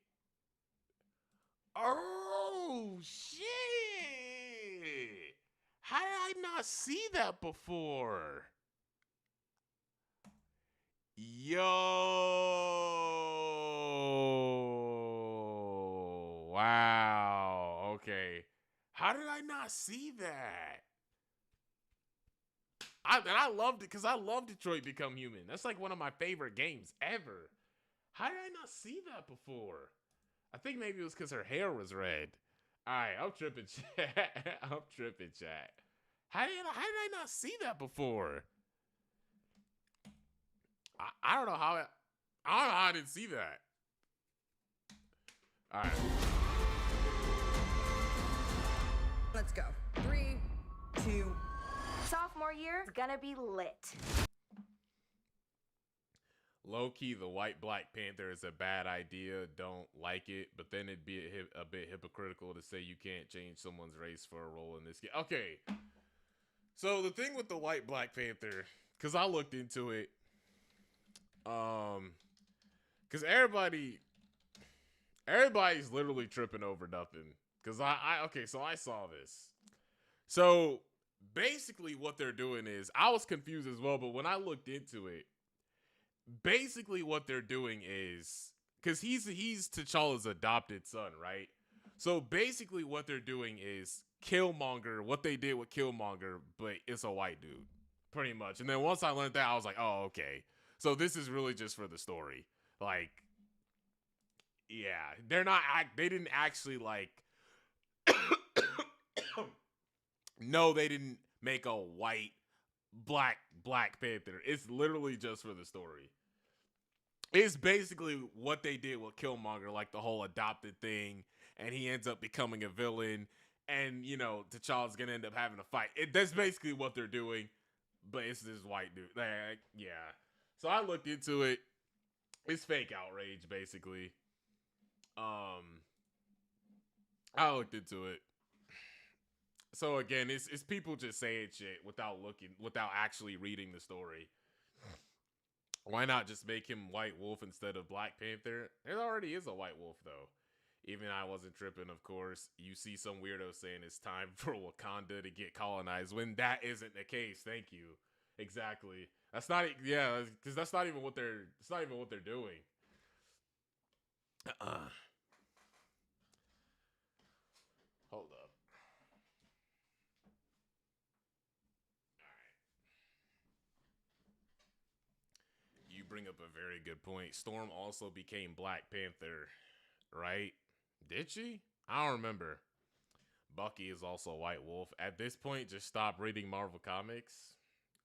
Speaker 1: Oh shit! How did I not see that before? Yo! Wow. Okay. How did I not see that? I loved it because I love Detroit Become Human. That's like one of my favorite games ever. How did I not see that before? I think maybe it was because her hair was red. All right, I'm tripping, chat. I'm tripping, chat. How did I not see that before? I don't know how. I don't know how I didn't see that. All right.
Speaker 9: Let's go. 3, 2.
Speaker 10: Sophomore year is gonna be lit.
Speaker 1: Low-key, the white Black Panther is a bad idea. Don't like it. But then it'd be a bit hypocritical to say you can't change someone's race for a role in this game. Okay. So the thing with the white Black Panther, because I looked into it, because everybody's literally tripping over nothing. Because so I saw this. So basically what they're doing is, I was confused as well, but when I looked into it, basically what they're doing is, because he's T'Challa's adopted son, right? So basically what they're doing is Killmonger, what they did with Killmonger, but it's a white dude, pretty much. And then once I learned that, I was like, oh, okay. So this is really just for the story. Like, yeah, they didn't actually like, no, they didn't make a white Black Panther. It's literally just for the story. It's basically what they did with Killmonger, like the whole adopted thing, and he ends up becoming a villain, and, you know, T'Challa's gonna end up having a fight. That's basically what they're doing, but it's this white dude. Like, yeah. So I looked into it. It's fake outrage, basically. I looked into it. So again, it's people just saying shit without actually reading the story. Why not just make him White Wolf instead of Black Panther? There already is a White Wolf, though. Even I wasn't tripping, of course. You see some weirdo saying it's time for Wakanda to get colonized when that isn't the case. Thank you. Exactly. That's not, yeah, because that's not even what they're, it's not even what they're doing. Hold up. You bring up a very good point. Storm also became Black Panther, right? Did she? I don't remember. Bucky is also White Wolf. At this point, just stop reading Marvel Comics.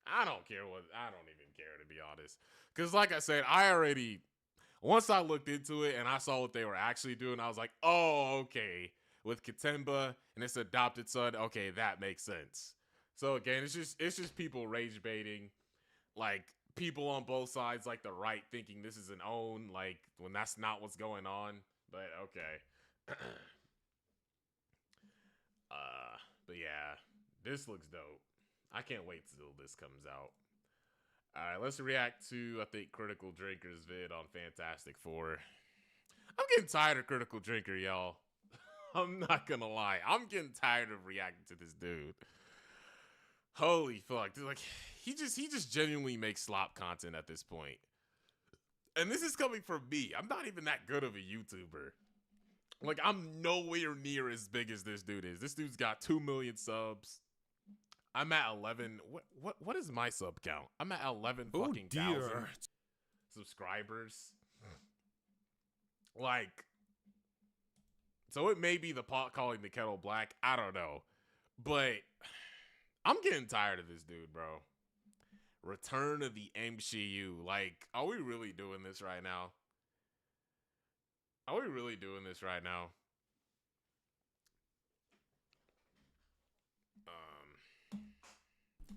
Speaker 1: I don't care I don't even care, to be honest. Because like I said, once I looked into it and I saw what they were actually doing, I was like, oh, okay. With Katemba and his adopted son, okay, that makes sense. So again, it's just people rage baiting, like people on both sides, like the right, thinking this is an own, like when that's not what's going on. But okay. But yeah, this looks dope. I can't wait till this comes out. Alright, let's react to, I think, Critical Drinker's vid on Fantastic Four. I'm getting tired of Critical Drinker, y'all. I'm not gonna lie. I'm getting tired of reacting to this dude. Holy fuck. Dude, like, he just genuinely makes slop content at this point. And this is coming from me. I'm not even that good of a YouTuber. Like, I'm nowhere near as big as this dude is. This dude's got 2 million subs. I'm at 11. What is my sub count? I'm at 11 fucking thousand subscribers. Like, so it may be the pot calling the kettle black. I don't know. But I'm getting tired of this dude, bro. Return of the MCU. Like, are we really doing this right now? Are we really doing this right now?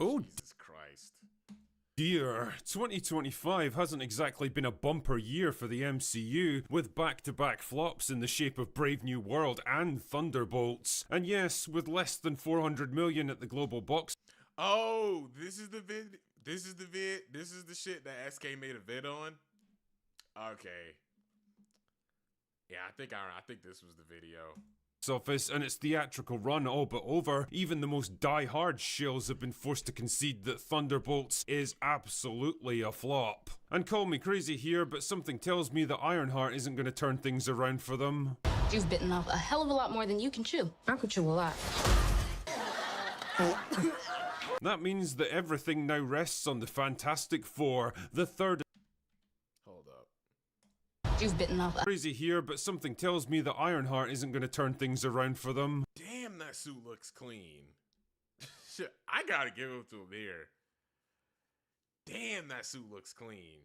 Speaker 11: Oh,
Speaker 1: Jesus Christ.
Speaker 11: dear. 2025 hasn't exactly been a bumper year for the MCU, with back-to-back flops in the shape of Brave New World and Thunderbolts. And yes, with less than 400 million at the global box.
Speaker 1: Oh, this is the vid. This is the shit that SK made a vid on. Okay. Yeah, I think this was the video.
Speaker 11: Office and its theatrical run all but over, even the most die-hard shills have been forced to concede that Thunderbolts is absolutely a flop. And call me crazy here, but something tells me that Ironheart isn't going to turn things around for them.
Speaker 7: You've bitten off a hell of a lot more than you can chew. I could chew a lot.
Speaker 11: That means that everything now rests on the Fantastic Four, the third.
Speaker 1: Hold up.
Speaker 7: You've bitten off.
Speaker 11: Crazy here, but something tells me that Ironheart isn't going to turn things around for them.
Speaker 1: Damn, that suit looks clean. Shit, I gotta give it to him here. Damn, that suit looks clean.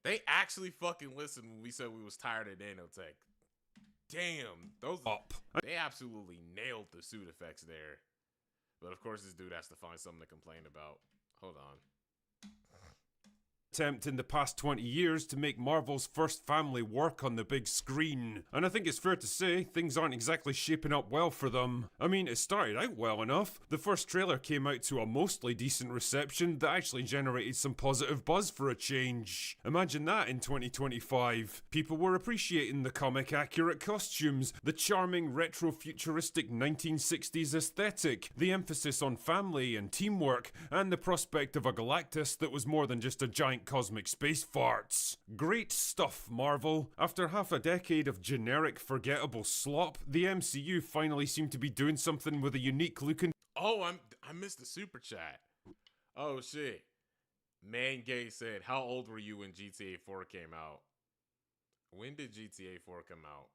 Speaker 1: They actually fucking listened when we said we was tired of nanotech. Damn, those up. They absolutely nailed the suit effects there. But of course, this dude has to find something to complain about. Hold on.
Speaker 11: Attempt in the past 20 years to make Marvel's first family work on the big screen. And I think it's fair to say things aren't exactly shaping up well for them. I mean, it started out well enough. The first trailer came out to a mostly decent reception that actually generated some positive buzz for a change. Imagine that in 2025. People were appreciating the comic accurate costumes, the charming retro-futuristic 1960s aesthetic, the emphasis on family and teamwork, and the prospect of a Galactus that was more than just a giant cosmic space farts. Great stuff, Marvel. After half a decade of generic, forgettable slop, the MCU finally seemed to be doing something with a unique look and...
Speaker 1: Oh, I missed the super chat. Oh, shit. Man Gay said, how old were you when GTA 4 came out? When did GTA 4 come out?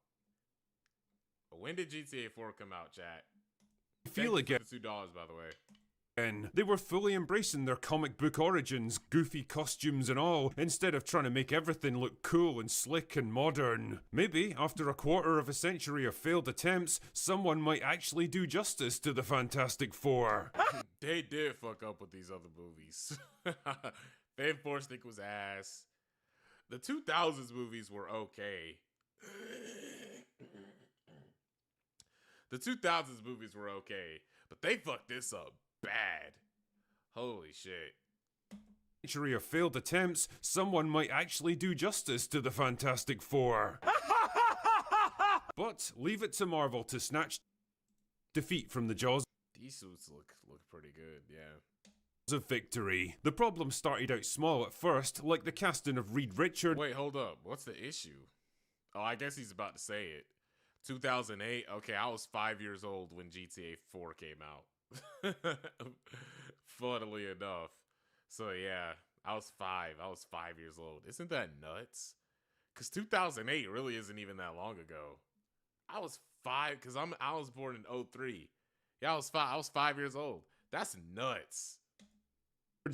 Speaker 1: When did GTA 4 come out, chat?
Speaker 11: Feel again.
Speaker 1: $2, by the way.
Speaker 11: They were fully embracing their comic book origins, goofy costumes and all, instead of trying to make everything look cool and slick and modern. Maybe, after a quarter of a century of failed attempts, someone might actually do justice to the Fantastic Four.
Speaker 1: They did fuck up with these other movies. Fantastic was ass. The 2000s movies were okay. The 2000s movies were okay, but they fucked this up bad. Holy shit.
Speaker 11: Century of failed attempts, someone might actually do justice to the Fantastic Four. But leave it to Marvel to snatch defeat from the jaws.
Speaker 1: These suits look pretty good, yeah.
Speaker 11: Of victory. The problem started out small at first, like the casting of Reed Richards.
Speaker 1: Wait, hold up. What's the issue? Oh, I guess he's about to say it. 2008. Okay, I was 5 years old when GTA 4 came out. Funnily enough. So yeah, I was 5 years old. Isn't that nuts? Because 2008 really isn't even that long ago. I was 5 because I was born in 03. Yeah, I was 5 years old. That's nuts.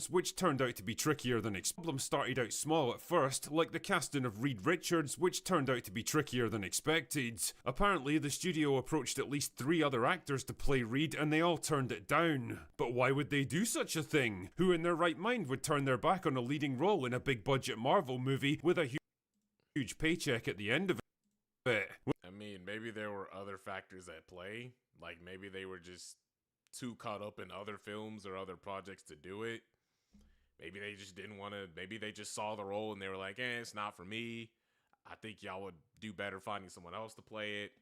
Speaker 11: Which turned out to be trickier than expected. The problem started out small at first, like the casting of Reed Richards, which turned out to be trickier than expected. Apparently, the studio approached at least 3 other actors to play Reed, and they all turned it down. But why would they do such a thing? Who in their right mind would turn their back on a leading role in a big-budget Marvel movie with a huge paycheck at the end of it?
Speaker 1: I mean, maybe there were other factors at play. Like, maybe they were just too caught up in other films or other projects to do it. Maybe they just didn't want to, maybe they just saw the role and they were like, it's not for me. I think y'all would do better finding someone else to play it.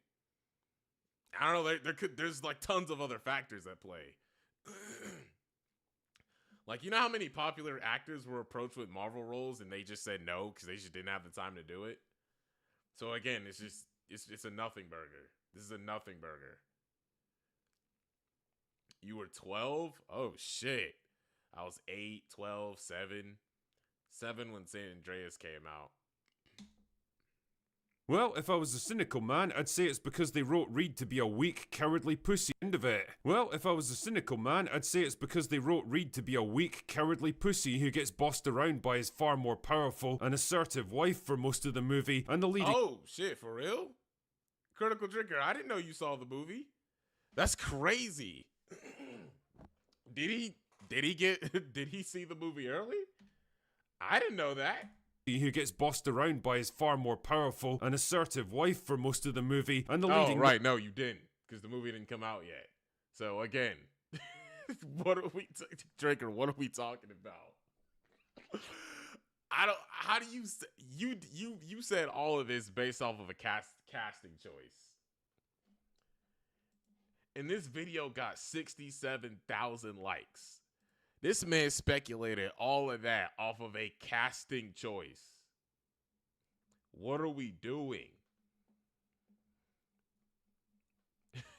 Speaker 1: I don't know, there's like tons of other factors at play. Like, you know how many popular actors were approached with Marvel roles and they just said no because they just didn't have the time to do it? So again, it's a nothing burger. This is a nothing burger. You were 12? Oh, shit. I was 8, 12, 7. 7 when San Andreas came out.
Speaker 11: Well, if I was a cynical man, I'd say it's because they wrote Reed to be a weak, cowardly pussy. End of it. Well, if I was a cynical man, I'd say it's because they wrote Reed to be a weak, cowardly pussy who gets bossed around by his far more powerful and assertive wife for most of the movie, and the leading—
Speaker 1: Oh, shit, for real? Critical Drinker, I didn't know you saw the movie. That's crazy. Did he see the movie early? I didn't know that.
Speaker 11: Who gets bossed around by his far more powerful and assertive wife for most of the movie, and the leading—
Speaker 1: Oh, right, no, you didn't, because the movie didn't come out yet. So, again, what are we talking about? I don't. How do you said all of this based off of a casting choice? And this video got 67,000 likes. This man speculated all of that off of a casting choice. What are we doing?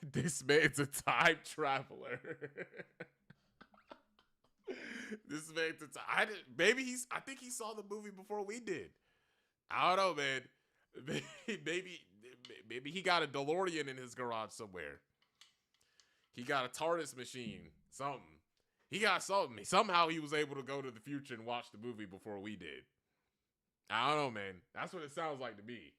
Speaker 1: This man's a time traveler. This man's a time. I think he saw the movie before we did. I don't know, man. Maybe he got a DeLorean in his garage somewhere. He got a TARDIS machine, something. He got something. Somehow he was able to go to the future and watch the movie before we did. I don't know, man. That's what it sounds like to me.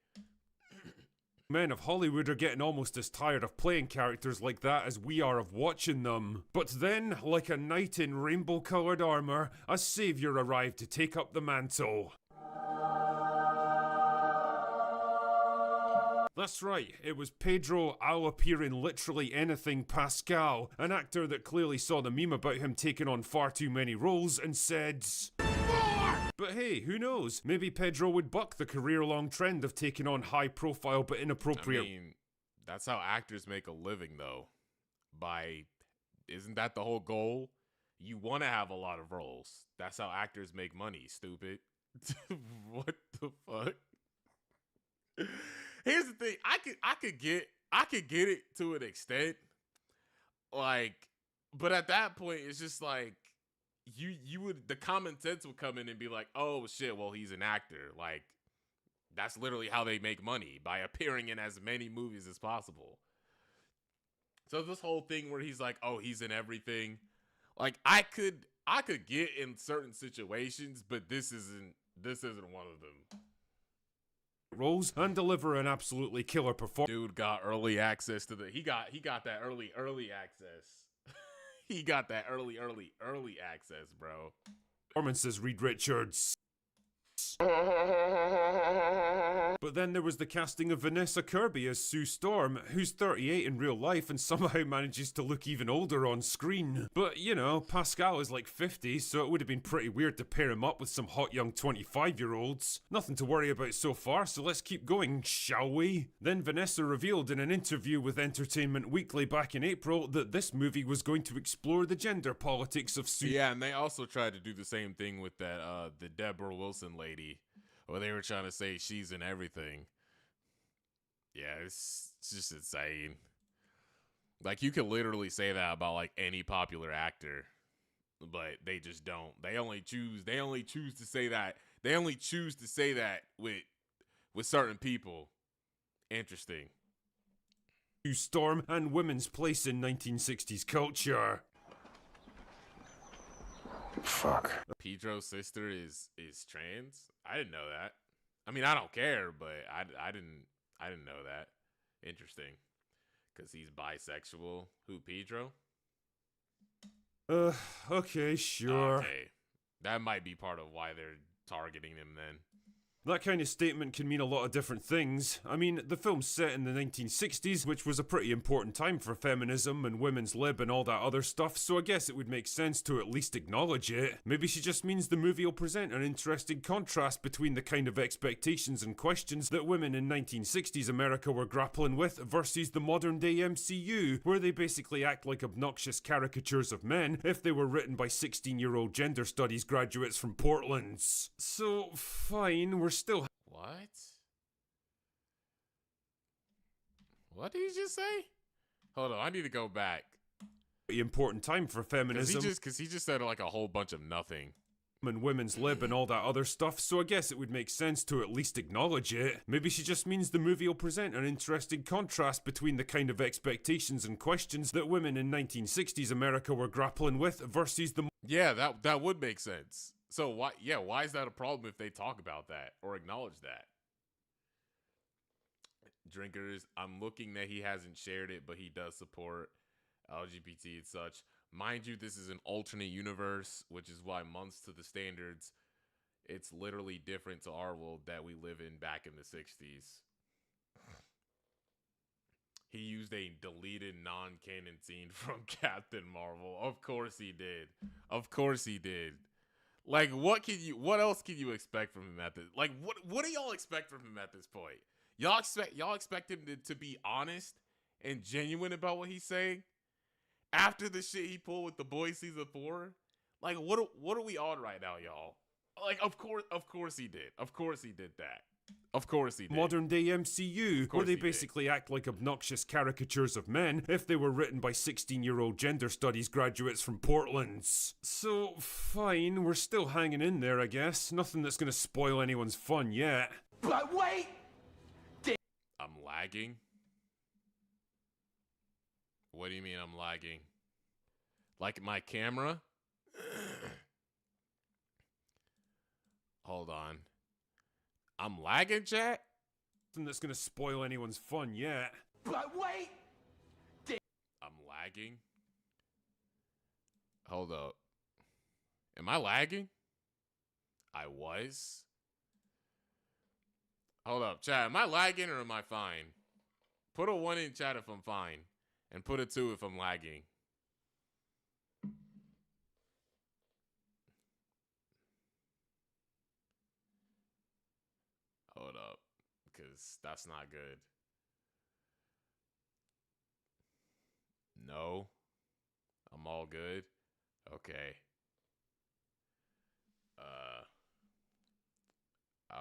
Speaker 11: Men of Hollywood are getting almost as tired of playing characters like that as we are of watching them. But then, like a knight in rainbow-coloured armour, a saviour arrived to take up the mantle. That's right, it was Pedro I'll appear in literally anything Pascal, an actor that clearly saw the meme about him taking on far too many roles and said... But hey, who knows? Maybe Pedro would buck the career-long trend of taking on high-profile but inappropriate...
Speaker 1: I mean, that's how actors make a living, though. Isn't that the whole goal? You want to have a lot of roles. That's how actors make money, stupid. What the fuck? Here's the thing. I could get it to an extent. Like, but at that point, it's just like the common sense would come in and be like, oh shit, well, he's an actor. Like, that's literally how they make money, by appearing in as many movies as possible. So this whole thing where he's like, oh, he's in everything. Like, I could get in certain situations, but this isn't one of them.
Speaker 11: Roles and deliver an absolutely killer performance.
Speaker 1: Dude got early access to he got that early access. He got that early access, bro.
Speaker 11: Performances, Reed Richards. But then there was the casting of Vanessa Kirby as Sue Storm, who's 38 in real life and somehow manages to look even older on screen. But, you know, Pascal is like 50, so it would have been pretty weird to pair him up with some hot young 25-year-olds. Nothing to worry about so far, so let's keep going, shall we? Then Vanessa revealed in an interview with Entertainment Weekly back in April that this movie was going to explore the gender politics of Sue.
Speaker 1: Yeah, and they also tried to do the same thing with that the Deborah Wilson lady. Or they were trying to say she's in everything. Yeah, it's just insane. Like, you could literally say that about like any popular actor, but they just don't. They only choose to say that. They only choose to say that with certain people. Interesting.
Speaker 11: Storm and women's place in 1960s culture.
Speaker 3: Fuck.
Speaker 1: Pedro's sister is trans? I didn't know that. I mean, I don't care, but I didn't know that. Interesting. Cause he's bisexual. Who, Pedro?
Speaker 11: Okay, sure.
Speaker 1: Okay. That might be part of why they're targeting him then.
Speaker 11: That kind of statement can mean a lot of different things. I mean, the film's set in the 1960s, which was a pretty important time for feminism and women's lib and all that other stuff, so I guess it would make sense to at least acknowledge it. Maybe she just means the movie will present an interesting contrast between the kind of expectations and questions that women in 1960s America were grappling with versus the modern day MCU, where they basically act like obnoxious caricatures of men if they were written by 16-year-old gender studies graduates from Portland. So, fine, we're still...
Speaker 1: What did he just say? Hold on, I need to go back.
Speaker 11: Important time for feminism.
Speaker 1: Because he just said like a whole bunch of nothing.
Speaker 11: And women's lib and all that other stuff, so I guess it would make sense to at least acknowledge it. Maybe she just means the movie will present an interesting contrast between the kind of expectations and questions that women in 1960s America were grappling with versus the...
Speaker 1: Yeah, that would make sense. So why is that a problem if they talk about that or acknowledge that? Drinkers, I'm looking that he hasn't shared it, but he does support LGBT and such. Mind you, this is an alternate universe, which is why months to the standards, it's literally different to our world that we live in back in the 60s. He used a deleted non-canon scene from Captain Marvel. Of course he did. Of course he did. Like, what else can you expect from him at this? Like, what do y'all expect from him at this point? Y'all expect him to be honest and genuine about what he's saying after the shit he pulled with The Boys season 4? Like, what are we on right now, y'all? Like, of course he did. Of course he did that. Of course he did.
Speaker 11: Modern day MCU, where they basically act like obnoxious caricatures of men if they were written by 16-year-old gender studies graduates from Portland. So, fine, we're still hanging in there, I guess. Nothing that's gonna spoil anyone's fun yet.
Speaker 5: But wait!
Speaker 1: I'm lagging? What do you mean I'm lagging? Like my camera? Hold on. I'm lagging, chat?
Speaker 11: Nothing that's gonna spoil anyone's fun yet.
Speaker 5: But wait!
Speaker 1: I'm lagging? Hold up. Am I lagging? I was? Hold up, chat. Am I lagging or am I fine? Put a 1 in chat if I'm fine. And put a 2 if I'm lagging. Hold up. Because that's not good. No. I'm all good. Okay.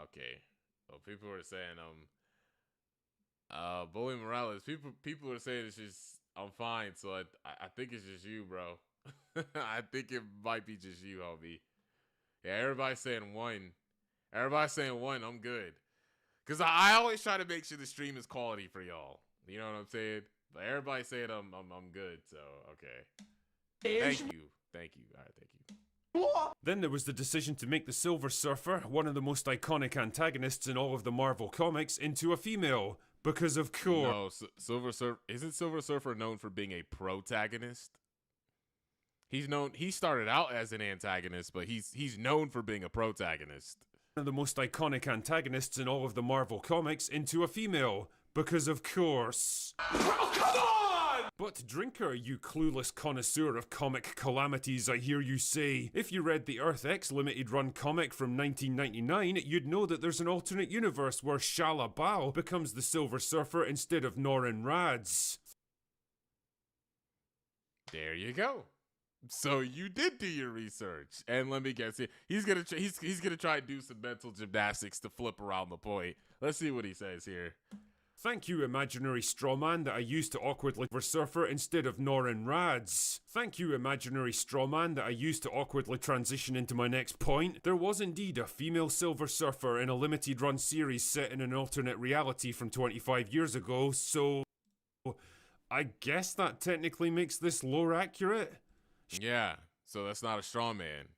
Speaker 1: Okay. Well, people are saying Bully Morales. People are saying it's just I'm fine. So I think it's just you, bro. I think it might be just you, homie. Yeah, everybody's saying 1. Everybody's saying 1. I'm good. Cause I always try to make sure the stream is quality for y'all. You know what I'm saying? But everybody's saying I'm good. So okay. Thank you. All right, thank you.
Speaker 11: Then there was the decision to make the Silver Surfer, one of the most iconic antagonists in all of the Marvel comics, into a female. Because of course...
Speaker 1: No, Silver Surfer... Isn't Silver Surfer known for being a protagonist? He started out as an antagonist, but he's known for being a protagonist.
Speaker 11: One of the most iconic antagonists in all of the Marvel comics into a female. Because of course... Oh, come on! But Drinker, you clueless connoisseur of comic calamities, I hear you say. If you read the Earth X limited run comic from 1999, you'd know that there's an alternate universe where Shala Bao becomes the Silver Surfer instead of Norrin Rads.
Speaker 1: There you go. So you did do your research, and let me guess here. He's gonna try to do some mental gymnastics to flip around the point. Let's see what he says here.
Speaker 11: Thank you, imaginary strawman that I used to awkwardly for Surfer instead of Norrin Rads. Thank you, imaginary strawman that I used to awkwardly transition into my next point. There was indeed a female Silver Surfer in a limited run series set in an alternate reality from 25 years ago, so I guess that technically makes this lore accurate?
Speaker 1: Yeah, so that's not a straw man.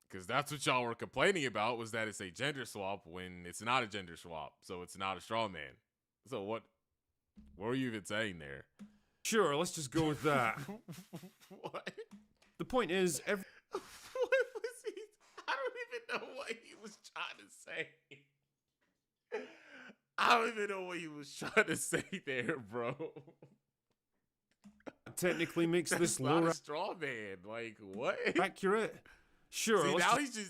Speaker 1: Because that's what y'all were complaining about, was that it's a gender swap when it's not a gender swap. So it's not a straw man. So what were you even saying there?
Speaker 11: Sure, let's just go with that.
Speaker 1: What?
Speaker 11: The point is,
Speaker 1: what was he? I don't even know what he was trying to say. I don't even know what he was trying to say there, bro.
Speaker 11: Technically makes this
Speaker 1: not
Speaker 11: lore
Speaker 1: a straw man. Like what?
Speaker 11: Accurate. Sure.
Speaker 1: See,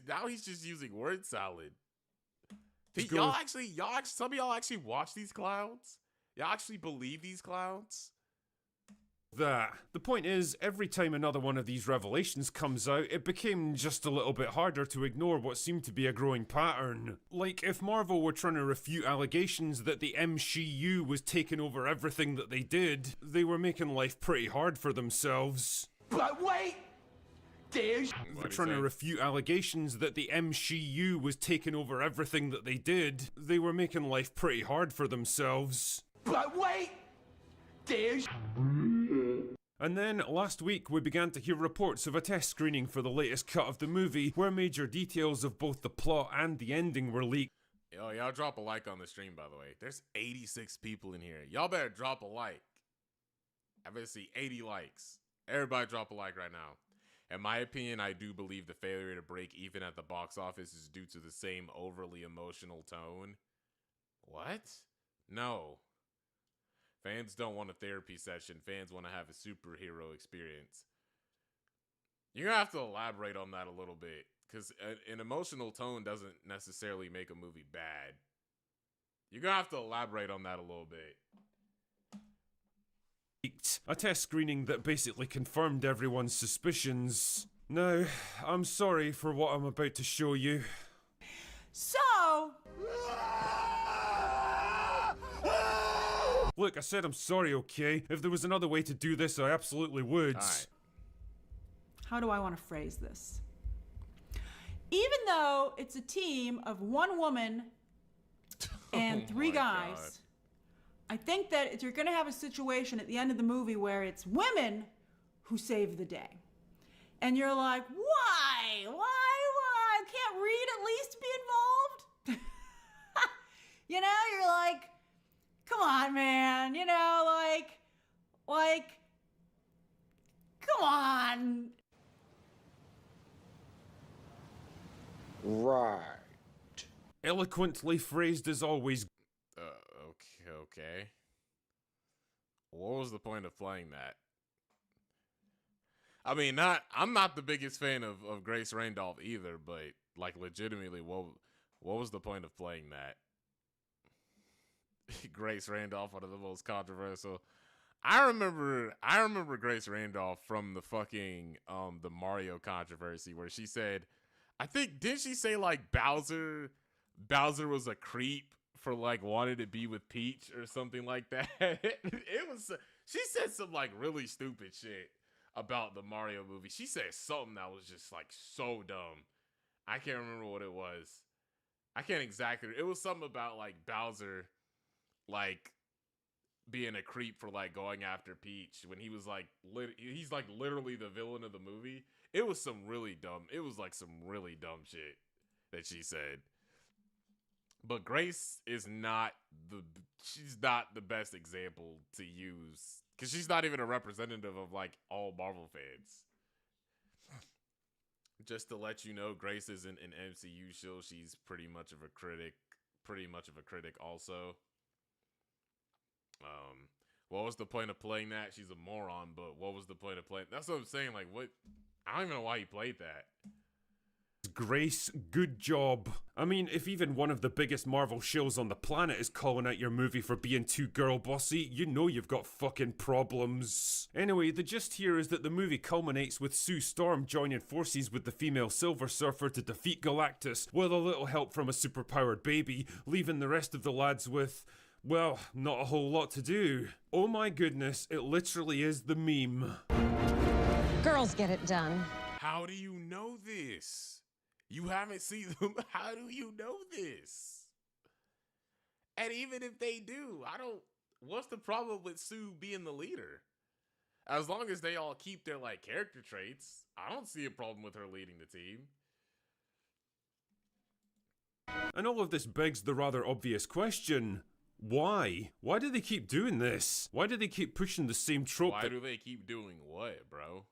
Speaker 1: now he's just using word salad. Some of y'all actually watch these clowns? Y'all actually believe these clowns?
Speaker 11: That. The point is, every time another one of these revelations comes out, it became just a little bit harder to ignore what seemed to be a growing pattern. Like, if Marvel were trying to refute allegations that the MCU was taking over everything that they did, they were making life pretty hard for themselves.
Speaker 5: But wait! They're
Speaker 11: trying to refute allegations that the MCU was taking over everything that they did. They were making life pretty hard for themselves.
Speaker 5: But wait!
Speaker 11: And then, last week, we began to hear reports of a test screening for the latest cut of the movie, where major details of both the plot and the ending were leaked.
Speaker 1: Yo, y'all drop a like on the stream, by the way. There's 86 people in here. Y'all better drop a like. I better see 80 likes. Everybody drop a like right now. In my opinion, I do believe the failure to break even at the box office is due to the same overly emotional tone. What? No. Fans don't want a therapy session. Fans want to have a superhero experience. You're gonna have to elaborate on that a little bit, because an emotional tone doesn't necessarily make a movie bad. You're gonna have to elaborate on that a little bit.
Speaker 11: A test screening that basically confirmed everyone's suspicions. Now, I'm sorry for what I'm about to show you.
Speaker 12: So...
Speaker 11: Look, I said I'm sorry, okay? If there was another way to do this, I absolutely would.
Speaker 1: Alright.
Speaker 12: How do I want to phrase this? Even though it's a team of one woman and three guys, God. I think that if you're going to have a situation at the end of the movie where it's women who save the day. And you're like, why? Can't Reed at least be involved? You know, you're like, come on, man. You know, like, come on.
Speaker 13: Right.
Speaker 11: Eloquently phrased as always.
Speaker 1: Okay. What was the point of playing that? I mean, I'm not the biggest fan of Grace Randolph either, but like legitimately, what was the point of playing that? Grace Randolph, one of the most controversial. I remember Grace Randolph from the fucking the Mario controversy where she said, didn't she say like Bowser was a creep for like wanting to be with Peach or something like that? She said some like really stupid shit about the Mario movie. She said something that was just like so dumb. I can't remember what it was. It was something about like Bowser like being a creep for like going after Peach when he was like he's like literally the villain of the movie. It was some really dumb shit that she said. But Grace is not she's not the best example to use because she's not even a representative of like all Marvel fans. Just to let you know, Grace isn't an MCU shill. She's pretty much of a critic also. What was the point of playing that? She's a moron, but what was the point of playing? That's what I'm saying. Like, what? I don't even know why he played that.
Speaker 11: Grace, good job. I mean, if even one of the biggest Marvel shills on the planet is calling out your movie for being too girl bossy, you know you've got fucking problems. Anyway, the gist here is that the movie culminates with Sue Storm joining forces with the female Silver Surfer to defeat Galactus, with a little help from a superpowered baby, leaving the rest of the lads with, well, not a whole lot to do. Oh my goodness, it literally is the meme.
Speaker 14: Girls get it done.
Speaker 1: How do you know this? You haven't seen them. How do you know this? And even if they do, what's the problem with Sue being the leader? As long as they all keep their like character traits, I don't see a problem with her leading the team.
Speaker 11: And all of this begs the rather obvious question. Why? Why do they keep doing this? Why do they keep pushing the same trope?
Speaker 1: Why do they keep doing what, bro?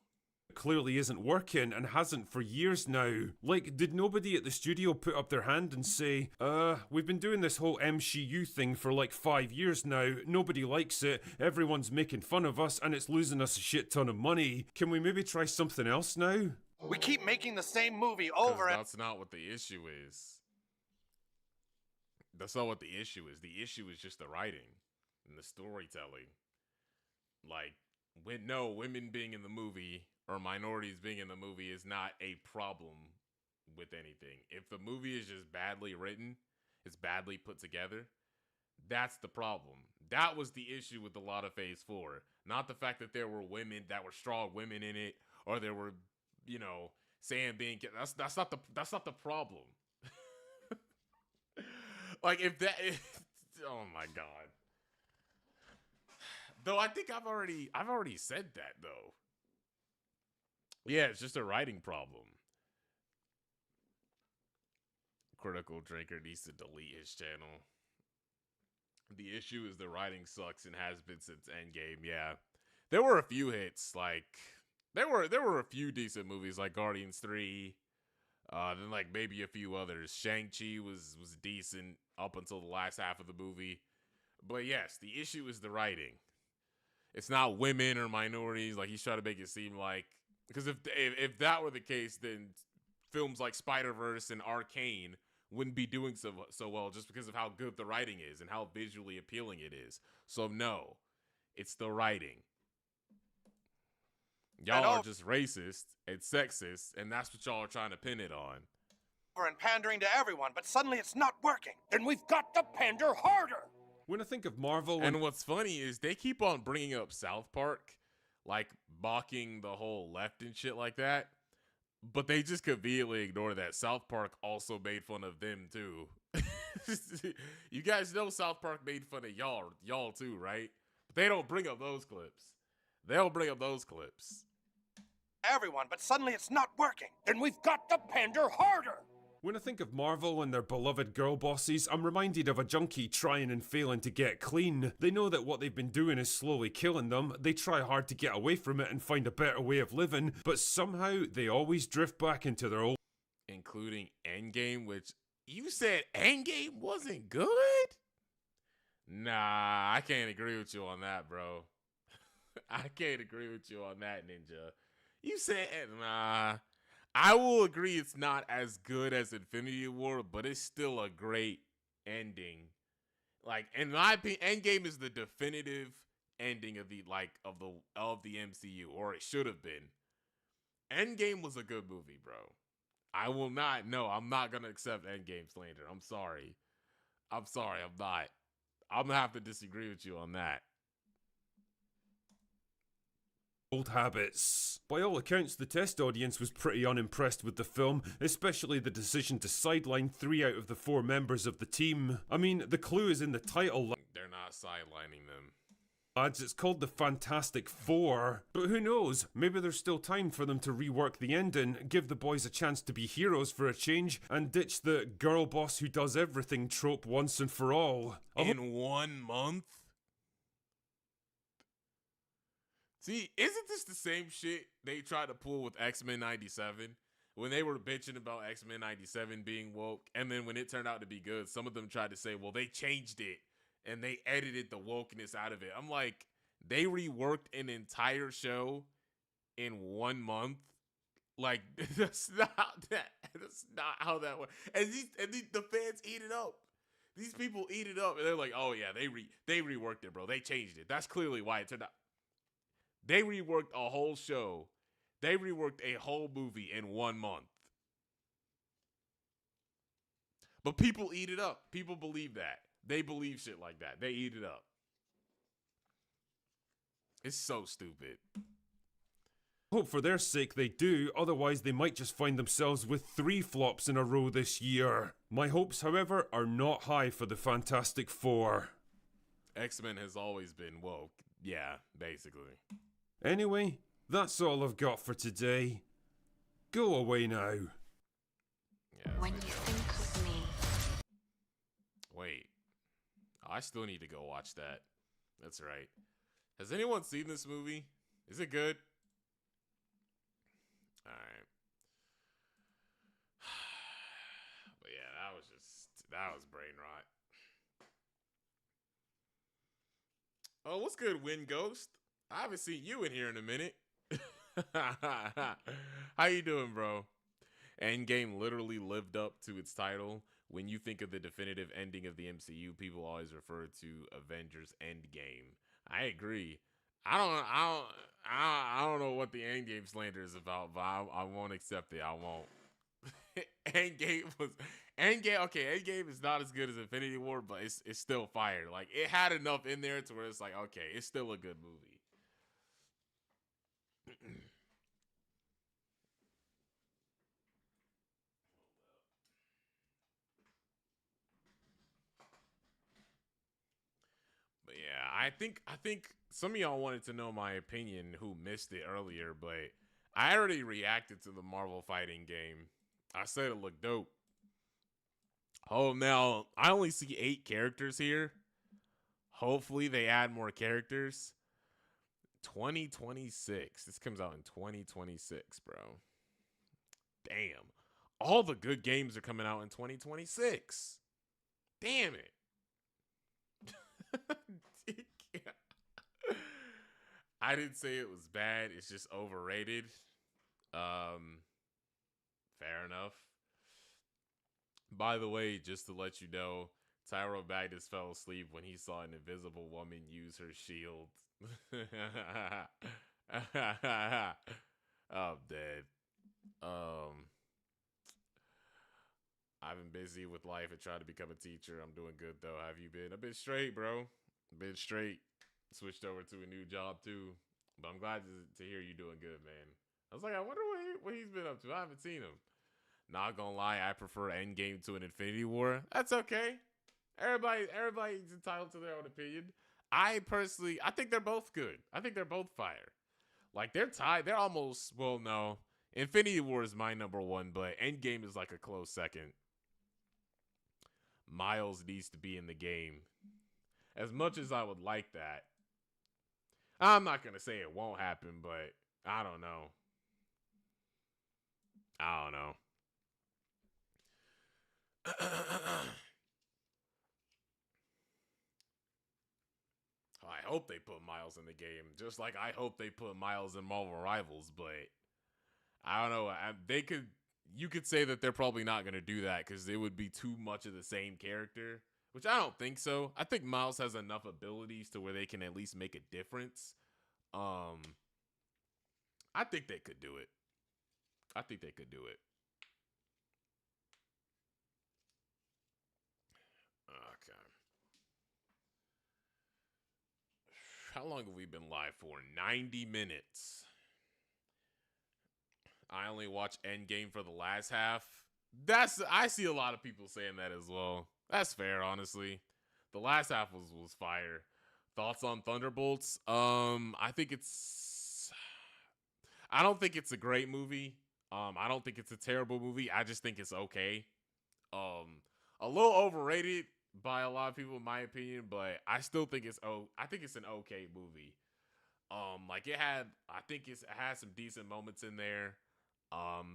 Speaker 11: Clearly isn't working and hasn't for years now. Like, did nobody at the studio put up their hand and say, we've been doing this whole MCU thing for like 5 years now, nobody likes it, everyone's making fun of us, and it's losing us a shit ton of money. Can we maybe try something else now?
Speaker 15: We keep making the same movie over and...
Speaker 1: That's not what the issue is. That's not what the issue is. The issue is just the writing and the storytelling. Like, women being in the movie or minorities being in the movie is not a problem with anything. If the movie is just badly written, it's badly put together, that's the problem. That was the issue with a lot of Phase 4. Not the fact that there were women that were strong women in it, or there were, Sam being... That's not the problem. Like, oh my God. Though I think I've already said that though. Yeah, it's just a writing problem. Critical Drinker needs to delete his channel. The issue is the writing sucks and has been since Endgame. Yeah, there were a few hits. Like there were a few decent movies like Guardians 3. Then like maybe a few others. Shang-Chi was decent up until the last half of the movie. But yes, the issue is the writing. It's not women or minorities. Like he's trying to make it seem like Because if that were the case, then films like Spider-Verse and Arcane wouldn't be doing so well just because of how good the writing is and how visually appealing it is. So no, it's the writing. Y'all are just racist and sexist, and that's what y'all are trying to pin it on.
Speaker 15: And pandering to everyone, but suddenly it's not working. Then we've got to pander harder.
Speaker 11: When I think of Marvel,
Speaker 1: and what's funny is they keep on bringing up South Park, like mocking the whole left and shit like that, but they just conveniently ignore that South Park also made fun of them too. You guys know South Park made fun of y'all too, right? But they don't bring up those clips. They'll bring up those clips.
Speaker 15: Everyone, but suddenly it's not working. Then we've got to pander harder.
Speaker 11: When I think of Marvel and their beloved girl bosses, I'm reminded of a junkie trying and failing to get clean. They know that what they've been doing is slowly killing them. They try hard to get away from it and find a better way of living, but somehow they always drift back into their old...
Speaker 1: Including Endgame, which you said Endgame wasn't good? Nah, I can't agree with you on that, bro. I can't agree with you on that, Ninja. You said, nah. I will agree it's not as good as Infinity War, but it's still a great ending. Like, in my opinion, Endgame is the definitive ending of the MCU, or it should have been. Endgame was a good movie, bro. I'm not gonna accept Endgame slander. I'm sorry, I'm not. I'm gonna have to disagree with you on that.
Speaker 11: Old habits. By all accounts, the test audience was pretty unimpressed with the film, especially the decision to sideline 3 out of the 4 members of the team. I mean, the clue is in the title.
Speaker 1: They're not sidelining them.
Speaker 11: Lads, it's called the Fantastic Four. But who knows? Maybe there's still time for them to rework the ending, give the boys a chance to be heroes for a change, and ditch the girl boss who does everything trope once and for all.
Speaker 1: In 1 month? See, isn't this the same shit they tried to pull with X-Men 97? When they were bitching about X-Men 97 being woke, and then when it turned out to be good, some of them tried to say, well, they changed it, and they edited the wokeness out of it. I'm like, they reworked an entire show in 1 month? Like, that's not how that works. And the fans eat it up. These people eat it up, and they're like, oh yeah, they reworked it, bro. They changed it. That's clearly why it turned out. They reworked a whole show. They reworked a whole movie in 1 month. But people eat it up. People believe that. They believe shit like that. They eat it up. It's so stupid.
Speaker 11: Hope for their sake they do, otherwise they might just find themselves with 3 flops in a row this year. My hopes, however, are not high for the Fantastic Four.
Speaker 1: X-Men has always been woke. Yeah, basically.
Speaker 11: Anyway, that's all I've got for today. Go away now.
Speaker 1: Yeah,
Speaker 13: when you think of me.
Speaker 1: Wait. I still need to go watch that. That's right. Has anyone seen this movie? Is it good? Alright. But yeah, that was brain rot. Oh, what's good, Wind Ghost? I haven't seen you in here in a minute. How you doing, bro? Endgame literally lived up to its title. When you think of the definitive ending of the MCU, people always refer to Avengers Endgame. I agree. I don't know what the Endgame slander is about, but I won't accept it. I won't. Endgame is not as good as Infinity War, but it's still fire. Like, it had enough in there to where it's like, okay, it's still a good movie. But yeah, I think some of y'all wanted to know my opinion who missed it earlier, but I already reacted to the Marvel fighting game. I said it looked dope. Oh, now I only see 8 characters here. Hopefully they add more characters. 2026. This comes out in 2026, bro. Damn. All the good games are coming out in 2026. Damn it. I didn't say it was bad. It's just overrated. Fair enough. By the way, just to let you know, Tyro Bagdis fell asleep when he saw an invisible woman use her shield. I'm dead. I've been busy with life and trying to become a teacher. I'm doing good though. How have you been? I've been straight, bro. Been straight. Switched over to a new job too. But I'm glad to hear you doing good, man. I was like, I wonder what he's been up to. I haven't seen him. Not gonna lie, I prefer Endgame to an Infinity War. That's okay. Everybody's entitled to their own opinion. I think they're both good. I think they're both fire. Like, they're tied. They're almost, well, no. Infinity War is my number one, but Endgame is like a close second. Miles needs to be in the game. As much as I would like that, I'm not going to say it won't happen, but I don't know. I don't know. I hope they put Miles in the game, just like I hope they put Miles in Marvel Rivals, but I don't know. You could say that they're probably not going to do that because it would be too much of the same character, which I don't think so. I think Miles has enough abilities to where they can at least make a difference. I think they could do it. I think they could do it. Okay. How long have we been live for? 90 minutes. I only watched Endgame for the last half. I see a lot of people saying that as well. That's fair, honestly. The last half was fire. Thoughts on Thunderbolts? I don't think it's a great movie. I don't think it's a terrible movie. I just think it's okay. A little overrated by a lot of people, in my opinion, but I still think it's an okay movie. I think it has some decent moments in there.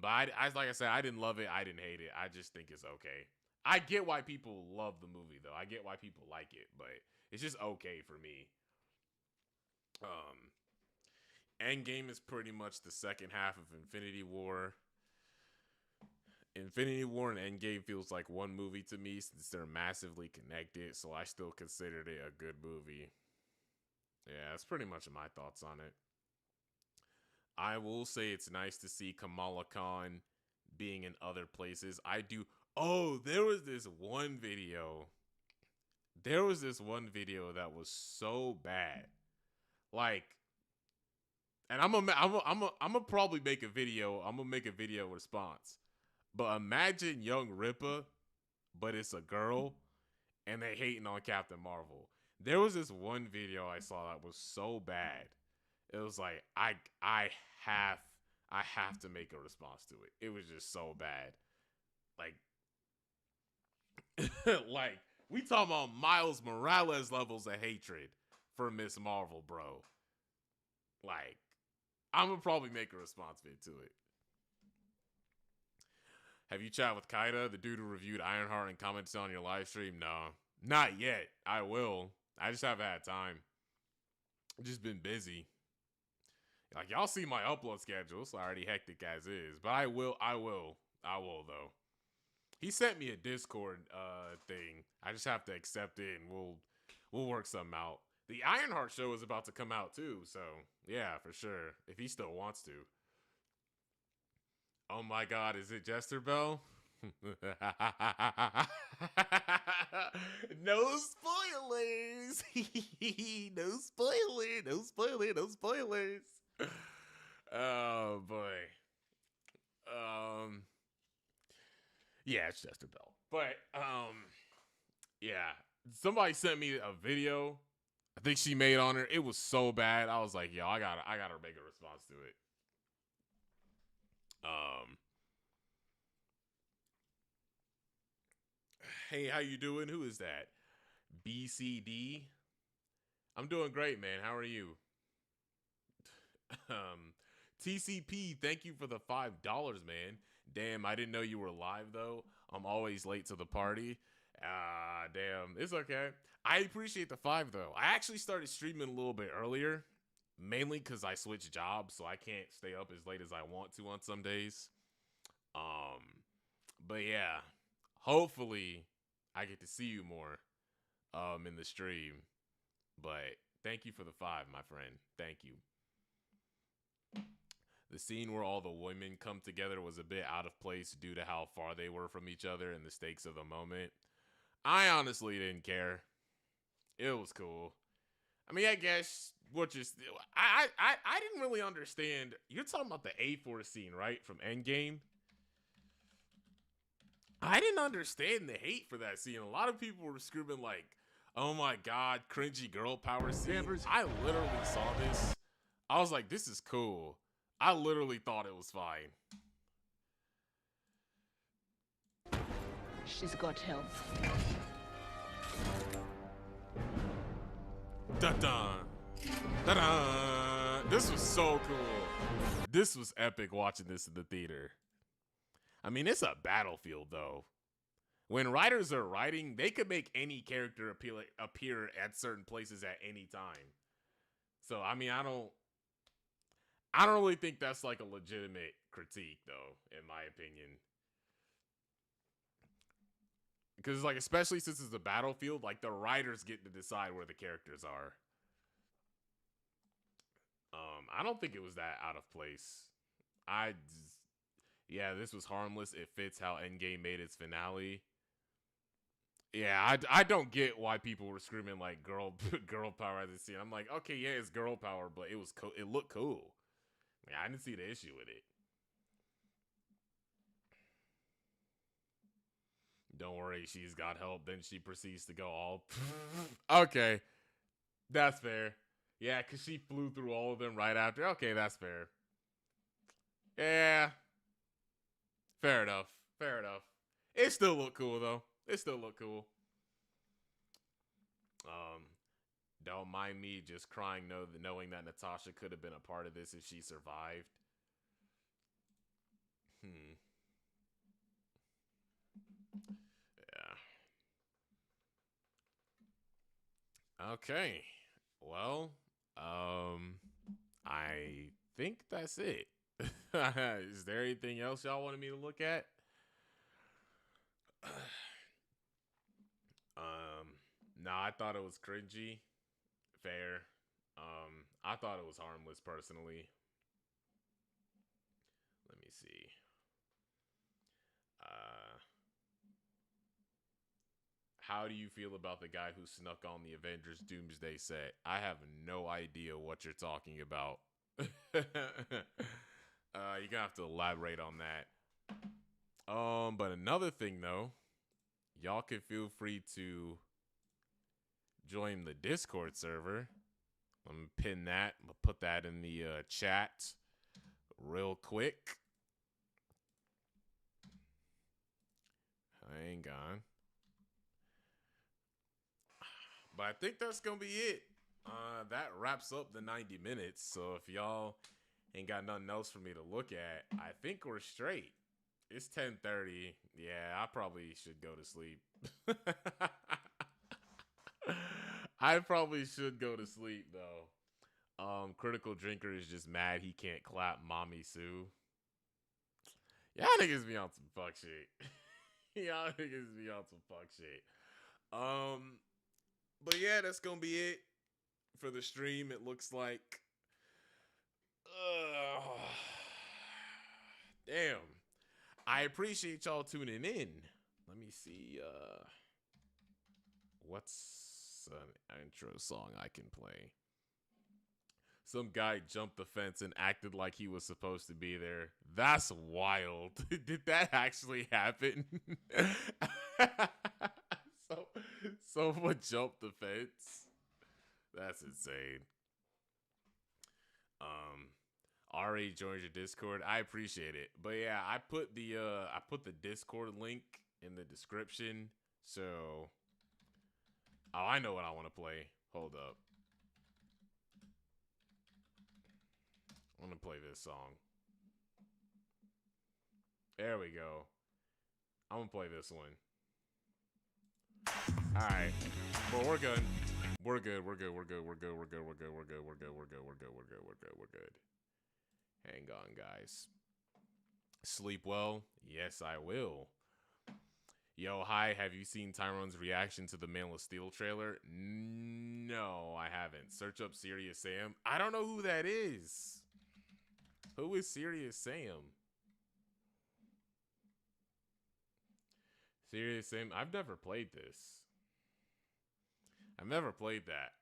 Speaker 1: But like I said, I didn't love it. I didn't hate it. I just think it's okay. I get why people love the movie though. I get why people like it, but it's just okay for me. Endgame is pretty much the second half of Infinity War. Infinity War and Endgame feels like one movie to me since they're massively connected, so I still considered it a good movie. Yeah, that's pretty much my thoughts on it. I will say it's nice to see Kamala Khan being in other places. I do. Oh, there was this one video. There was this one video that was so bad. Like, and I'm gonna probably make a video. I'm gonna make a video response. But imagine Young Rippa, but it's a girl, and they hating on Captain Marvel. There was this one video I saw that was so bad. It was like I have to make a response to it. It was just so bad. Like we talking about Miles Morales levels of hatred for Miss Marvel, bro. Like, I'm gonna probably make a response vid to it. Have you chatted with Kaida, the dude who reviewed Ironheart and commented on your live stream? No, not yet. I will. I just haven't had time. I've just been busy. Like, y'all see my upload schedule. It's already hectic as is. But I will though. He sent me a Discord thing. I just have to accept it and we'll work something out. The Ironheart show is about to come out too, so yeah, for sure. If he still wants to. Oh my god, is it Jester Bell? No spoilers. No spoilers. Oh boy. Yeah, it's Jester Bell. But yeah. Somebody sent me a video I think she made on her. It was so bad. I was like, yo, I gotta make a response to it. Hey, how you doing? Who is that? BCD? I'm doing great, man. How are you? TCP, thank you for the $5, man. Damn, I didn't know you were live, though. I'm always late to the party. Damn. It's okay. I appreciate the $5, though. I actually started streaming a little bit earlier. mainly because I switched jobs, so I can't stay up as late as I want to on some days. But yeah, hopefully I get to see you more in the stream. But thank you for the 5, my friend. Thank you. The scene where all the women come together was a bit out of place due to how far they were from each other and the stakes of the moment. I honestly didn't care. It was cool. I mean, I guess what just I didn't really understand. You're talking about the A4 scene, right? From Endgame. I didn't understand the hate for that scene. A lot of people were screaming like, "Oh my god, cringy girl power scene." I literally saw this. I was like, "This is cool." I literally thought it was fine.
Speaker 13: She's got health.
Speaker 1: Da-da. Da-da. This was so cool. This was epic watching this in the theater. I mean, it's a battlefield, though. When writers are writing, they could make any character appear at certain places at any time. So, I mean, I don't really think that's like a legitimate critique, though, in my opinion. Because, like, especially since it's a battlefield, like, the writers get to decide where the characters are. I don't think it was that out of place. Yeah, this was harmless. It fits how Endgame made its finale. Yeah, I don't get why people were screaming like girl power at this scene. I'm like, okay, yeah, it's girl power, but it was it looked cool. Like, I didn't see the issue with it. Don't worry, she's got help. Then she proceeds to go all okay. That's fair. Yeah, because she flew through all of them right after. Okay, that's fair. Yeah. Fair enough. Fair enough. It still looked cool, though. It still looked cool. Don't mind me just crying knowing that Natasha could have been a part of this if she survived. Yeah. Okay. Well, I think that's it. Is there anything else y'all wanted me to look at? No, I thought it was cringy. Fair. I thought it was harmless personally. Let me see. How do you feel about the guy who snuck on the Avengers Doomsday set? I have no idea what you're talking about. You're gonna have to elaborate on that. But another thing though, y'all can feel free to join the Discord server. I'm gonna pin that. I'm gonna put that in the chat real quick. Hang on. But I think that's gonna be it. That wraps up the 90 minutes. So if y'all ain't got nothing else for me to look at, I think we're straight. It's 10:30. Yeah, I probably should go to sleep. I probably should go to sleep though. Critical Drinker is just mad he can't clap Mommy Sue. Y'all niggas be on some fuck shit. Y'all niggas be on some fuck shit. But yeah, that's gonna be it for the stream. It looks like. Damn. I appreciate y'all tuning in. Let me see. What's an intro song I can play? Some guy jumped the fence and acted like he was supposed to be there. That's wild. Did that actually happen? Someone jumped the fence. That's insane. Ari joins your Discord. I appreciate it. But yeah, I put the Discord link in the description. So I know what I want to play. Hold up. I'm gonna play this song. There we go. I'm gonna play this one. Alright. Well, we're good. We're good. We're good. We're good. We're good. We're good. We're good. We're good. We're good. We're good. We're good. We're good. We're good. We're good. Hang on, guys. Sleep well? Yes, I will. Yo, hi. Have you seen Tyrone's reaction to the Man of Steel trailer? No, I haven't. Search up Serious Sam. I don't know who that is. Who is Serious Sam? Serious Sam? I've never played this. I've never played that.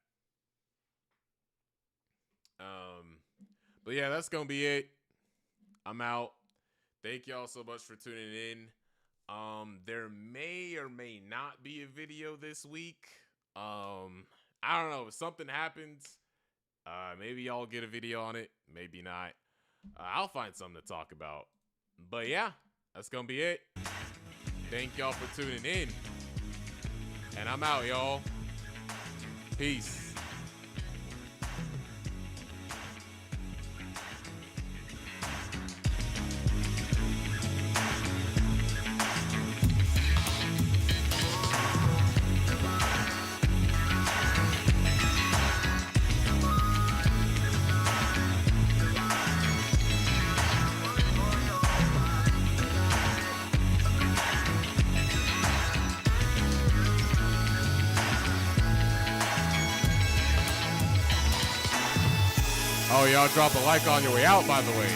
Speaker 1: But yeah, that's gonna be it. I'm out. Thank y'all so much for tuning in. There may or may not be a video this week. I don't know if something happens. Maybe y'all get a video on it. Maybe not. I'll find something to talk about. But yeah, that's gonna be it. Thank y'all for tuning in. And I'm out, y'all. Peace. Oh, y'all drop a like on your way out, by the way.